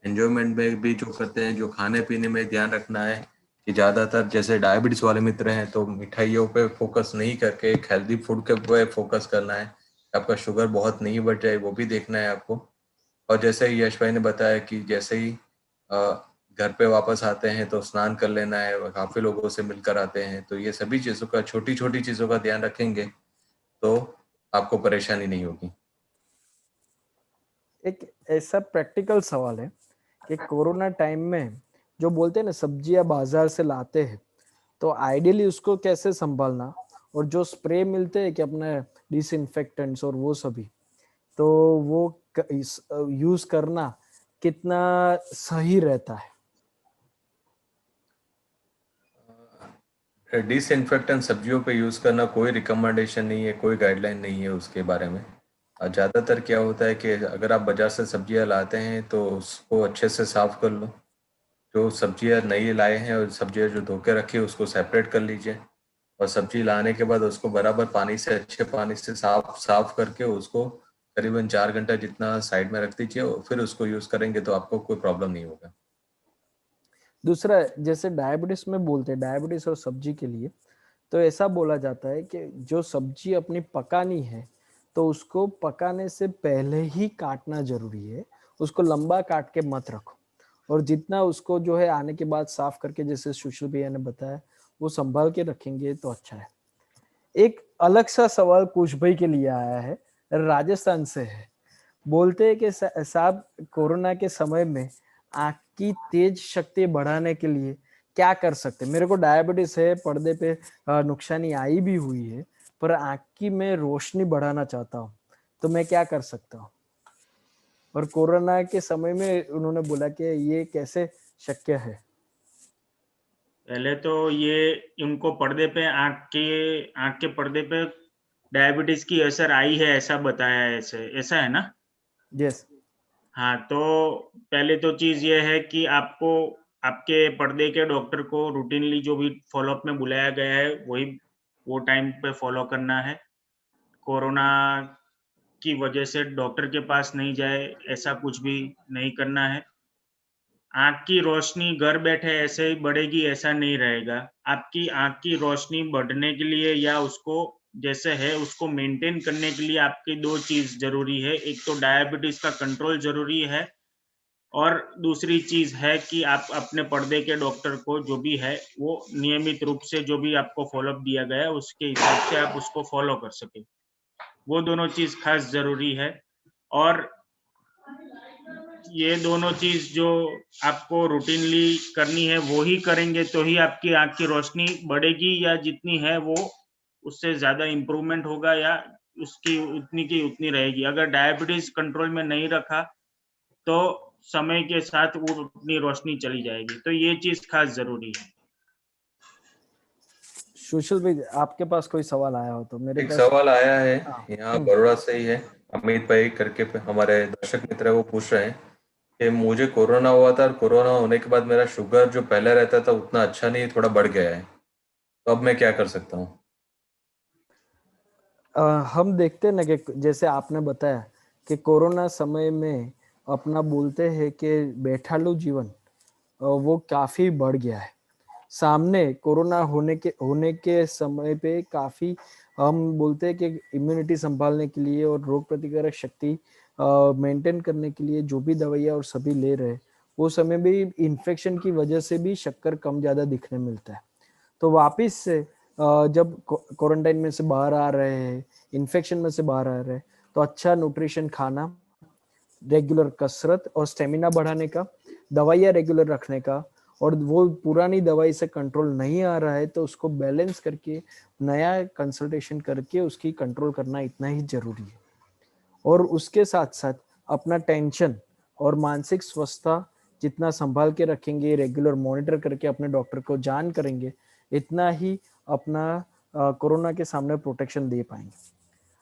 एंजॉयमेंट में भी जो करते हैं, जो खाने पीने में ध्यान रखना है कि ज़्यादातर जैसे डायबिटीज़ वाले मित्र हैं तो मिठाइयों पे फोकस नहीं करके एक हेल्दी फूड के पे फोकस करना है। आपका शुगर बहुत नहीं बढ़ जाए वो भी देखना है आपको। और जैसे ही यश भाई ने बताया कि जैसे ही घर पे वापस आते हैं तो स्नान कर लेना है, काफ़ी लोगों से मिलकर आते हैं, तो ये सभी चीज़ों का, छोटी छोटी चीज़ों का ध्यान रखेंगे तो आपको परेशानी नहीं होगी। एक ऐसा प्रैक्टिकल सवाल है कि कोरोना टाइम में जो बोलते हैं ना सब्जियां बाजार से लाते हैं, तो आइडियली उसको कैसे संभालना, और जो स्प्रे मिलते हैं कि अपने डिसइंफेक्टेंट्स और वो सभी, तो वो यूज करना कितना सही रहता है। डिसइंफेक्टेंट सब्जियों पे यूज़ करना कोई रिकमेंडेशन नहीं है, कोई गाइडलाइन नहीं है उसके बारे में। ज़्यादातर क्या होता है कि अगर आप बाज़ार से सब्जियां लाते हैं तो उसको अच्छे से साफ़ कर लो। जो सब्जियां नई लाए हैं और सब्जियां जो धो के रखी है उसको सेपरेट कर लीजिए, और सब्जी लाने के बाद उसको बराबर पानी से, अच्छे पानी से साफ करके उसको करीबन 4 घंटा जितना साइड में रख दीजिए, और फिर उसको यूज़ करेंगे तो आपको कोई प्रॉब्लम नहीं होगा। दूसरा, जैसे डायबिटीज में बोलते हैं, डायबिटीज और सब्जी के लिए तो ऐसा बोला जाता है कि जो सब्जी अपनी पकानी है तो उसको पकाने से पहले ही काटना जरूरी है, उसको लंबा काट के मत रखो, और जितना उसको जो है आने के बाद साफ करके, जैसे सुशील भैया ने बताया, वो संभाल के रखेंगे तो अच्छा है। एक अलग सा सवाल कुश भाई के लिए आया है, राजस्थान से है। बोलते हैं कि साहब कोरोना के समय में आंख की तेज शक्ति बढ़ाने के लिए क्या कर सकते हैं? मेरे को डायबिटीज है, पर्दे पे नुकसानी आई भी हुई है, पर आंख की मैं रोशनी बढ़ाना चाहता हूँ, तो मैं क्या कर सकता हूँ? और कोरोना के समय में उन्होंने बोला कि ये कैसे शक्य है। पहले तो ये उनको पर्दे पे आंख के पर्दे पे डायबिटीज की असर आई है ऐसा बताया है, ऐसा है ना? यस। हाँ, तो पहले तो चीज ये है कि आपको आपके पर्दे के डॉक्टर को रूटीनली जो भी फॉलोअप में बुलाया गया है वो टाइम पे फॉलो करना है। कोरोना की वजह से डॉक्टर के पास नहीं जाए ऐसा कुछ भी नहीं करना है। आंख की रोशनी घर बैठे ऐसे ही बढ़ेगी ऐसा नहीं रहेगा। आपकी आंख की रोशनी बढ़ने के लिए या उसको जैसे है उसको मेंटेन करने के लिए आपकी दो चीज जरूरी है। एक तो डायबिटीज का कंट्रोल जरूरी है और दूसरी चीज है कि आप अपने पर्दे के डॉक्टर को जो भी है वो नियमित रूप से जो भी आपको फॉलोअप दिया गया है उसके हिसाब से आप उसको फॉलो कर सके। वो दोनों चीज खास जरूरी है और ये दोनों चीज जो आपको रूटीनली करनी है वो ही करेंगे तो ही आपकी आंख की रोशनी बढ़ेगी या जितनी है वो उससे ज्यादा इम्प्रूवमेंट होगा या उसकी उतनी की उतनी रहेगी। अगर डायबिटीज कंट्रोल में नहीं रखा तो समय के साथ वो अपनी रोशनी चली जाएगी, तो ये चीज खास जरूरी है। सुशील भाई, आपके पास कोई सवाल आया हो तो मेरे एक पास सवाल आया है हाँ, यहाँ बड़ोड़ा से ही है, अमित भाई करके हमारे दर्शक मित्र है, वो पूछ रहे हैं कि मुझे कोरोना हुआ था और कोरोना होने के बाद मेरा शुगर जो पहले रहता था उतना अच्छा नहीं, थोड़ा बढ़ गया है, तो अब मैं क्या कर सकता हूँ? हम देखते हैं ना कि जैसे आपने बताया कि कोरोना समय में अपना बोलते हैं कि बैठालू जीवन वो काफी बढ़ गया है। सामने कोरोना होने के समय पे काफी हम बोलते हैं कि इम्यूनिटी संभालने के लिए और रोग प्रतिकारक शक्ति मेंटेन करने के लिए जो भी दवाइयाँ और सभी ले रहे, वो समय भी इन्फेक्शन की वजह से भी शक्कर कम ज्यादा दिखने मिलता है। तो वापिस से जब क्वारंटाइन में से बाहर आ रहे हैं, इन्फेक्शन में से बाहर आ रहे हैं, तो अच्छा न्यूट्रिशन खाना, रेगुलर कसरत और स्टेमिना बढ़ाने का, दवाइयाँ रेगुलर रखने का, और वो पुरानी दवाई से कंट्रोल नहीं आ रहा है तो उसको बैलेंस करके नया कंसल्टेशन करके उसकी कंट्रोल करना इतना ही जरूरी है। और उसके साथ साथ अपना टेंशन और मानसिक स्वस्थता जितना संभाल के रखेंगे, रेगुलर मॉनिटर करके अपने डॉक्टर को जान करेंगे, इतना ही अपना कोरोना के सामने प्रोटेक्शन दे पाएंगे।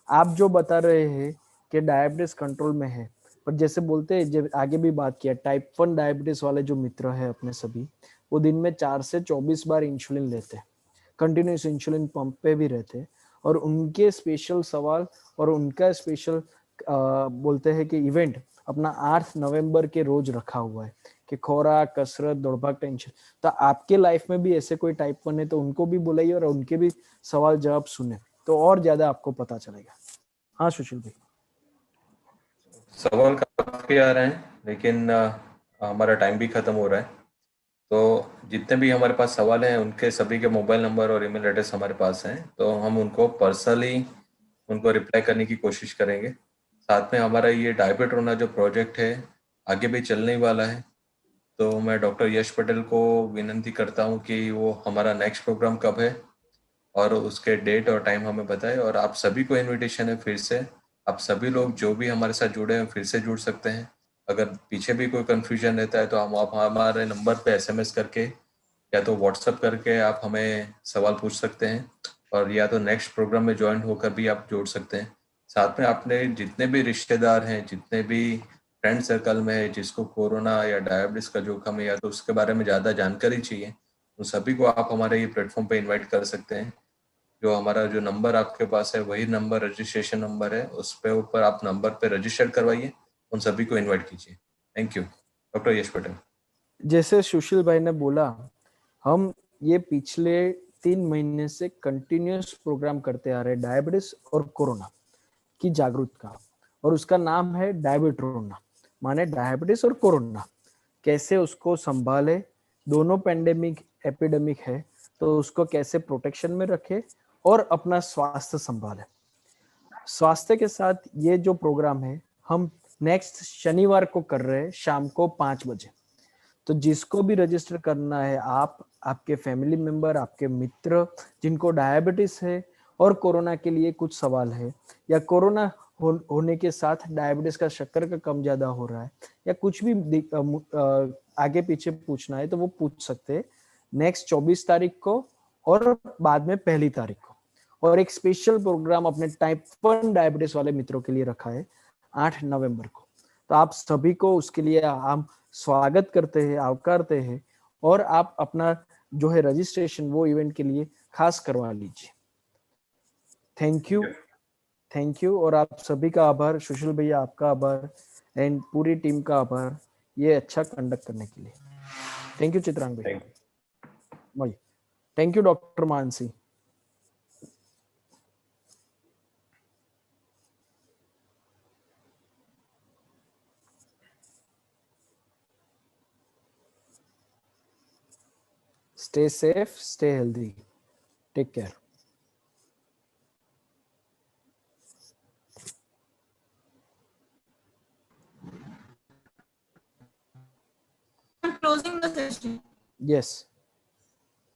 आप जो बता रहे हैं कि डायबिटीज कंट्रोल में है, पर जैसे बोलते हैं, जब आगे भी बात किया, टाइप 1 डायबिटीज वाले जो मित्र है अपने सभी, वो दिन में 4 से 24 बार इंसुलिन लेते हैं, कंटिन्यूस इंसुलिन पंप पे भी रहते हैं, और उनके स्पेशल सवाल और उनका स्पेशल बोलते हैं कि इवेंट अपना 8 नवंबर के रोज रखा हुआ है कि खुराक, कसरत, दौड़भाग, टेंशन। तो आपके लाइफ में भी ऐसे कोई टाइप 1 है तो उनको भी बुलाइए और उनके भी सवाल जवाब सुने तो और ज्यादा आपको पता चलेगा। हाँ सुशील भाई। सवाल काफी आ रहे हैं लेकिन हमारा टाइम भी खत्म हो रहा है, तो जितने भी हमारे पास सवाल हैं उनके सभी के मोबाइल नंबर और ईमेल एड्रेस हमारे पास हैं, तो हम उनको पर्सनली उनको रिप्लाई करने की कोशिश करेंगे। साथ में हमारा ये डायबिट्रोना जो प्रोजेक्ट है आगे भी चलने वाला है, तो मैं डॉक्टर यश पटेल को विनती करता हूँ कि वो हमारा नेक्स्ट प्रोग्राम कब है और उसके डेट और टाइम हमें बताएं। और आप सभी को इनविटेशन है, फिर से आप सभी लोग जो भी हमारे साथ जुड़े हैं फिर से जुड़ सकते हैं। अगर पीछे भी कोई कंफ्यूजन रहता है तो आप हमारे नंबर पे SMS करके या तो व्हाट्सएप करके आप हमें सवाल पूछ सकते हैं, और या तो नेक्स्ट प्रोग्राम में ज्वाइन होकर भी आप जोड़ सकते हैं। साथ में आपने जितने भी रिश्तेदार हैं, जितने भी फ्रेंड सर्कल में है जिसको कोरोना या डायबिटीज का जोखम है या तो उसके बारे में ज़्यादा जानकारी चाहिए, उन सभी को आप हमारे ये प्लेटफॉर्म पे इनवाइट कर सकते हैं। जो हमारा जो नंबर आपके पास है वही नंबर रजिस्ट्रेशन नंबर है, उस पे ऊपर आप नंबर पे रजिस्टर करवाइए, उन सभी को इनवाइट कीजिए। Thank you. डॉक्टर यश पटेल। जैसे सुशील भाई ने बोला, हम ये पिछले 3 महीने से कंटिन्यूस प्रोग्राम करते आ रहे हैं डायबिटीज और कोरोना की जागरूकता का, और उसका नाम है डायबिट्रोना, माने डायबिटीज और कोरोना कैसे उसको संभाले। दोनों पेंडेमिक एपिडेमिक है तो उसको कैसे प्रोटेक्शन में रखे और अपना स्वास्थ्य संभाले। स्वास्थ्य के साथ ये जो प्रोग्राम है हम नेक्स्ट शनिवार को कर रहे हैं शाम को 5 बजे। तो जिसको भी रजिस्टर करना है, आप, आपके फैमिली मेंबर, आपके मित्र जिनको डायबिटीज है और कोरोना के लिए कुछ सवाल है, या कोरोना होने के साथ डायबिटीज का शक्कर का कम ज्यादा हो रहा है, या कुछ भी आगे पीछे पूछना है, तो वो पूछ सकते हैं नेक्स्ट 24 तारीख को और बाद में 1 तारीख को। और एक स्पेशल प्रोग्राम अपने टाइप 1 डायबिटीज वाले मित्रों के लिए रखा है 8 नवंबर को। तो आप सभी को उसके लिए हम स्वागत करते हैं, आवकारते हैं, और आप अपना जो है रजिस्ट्रेशन वो इवेंट के लिए खास करवा लीजिए। Thank you. और आप सभी का आभार, सुशील भैया आपका आभार, एंड पूरी टीम का आभार ये अच्छा कंडक्ट करने के लिए। थैंक यू चित्रांग भैया। Thank you doctor Mansi. Stay safe, stay healthy. Take care. I'm closing the session. Yes.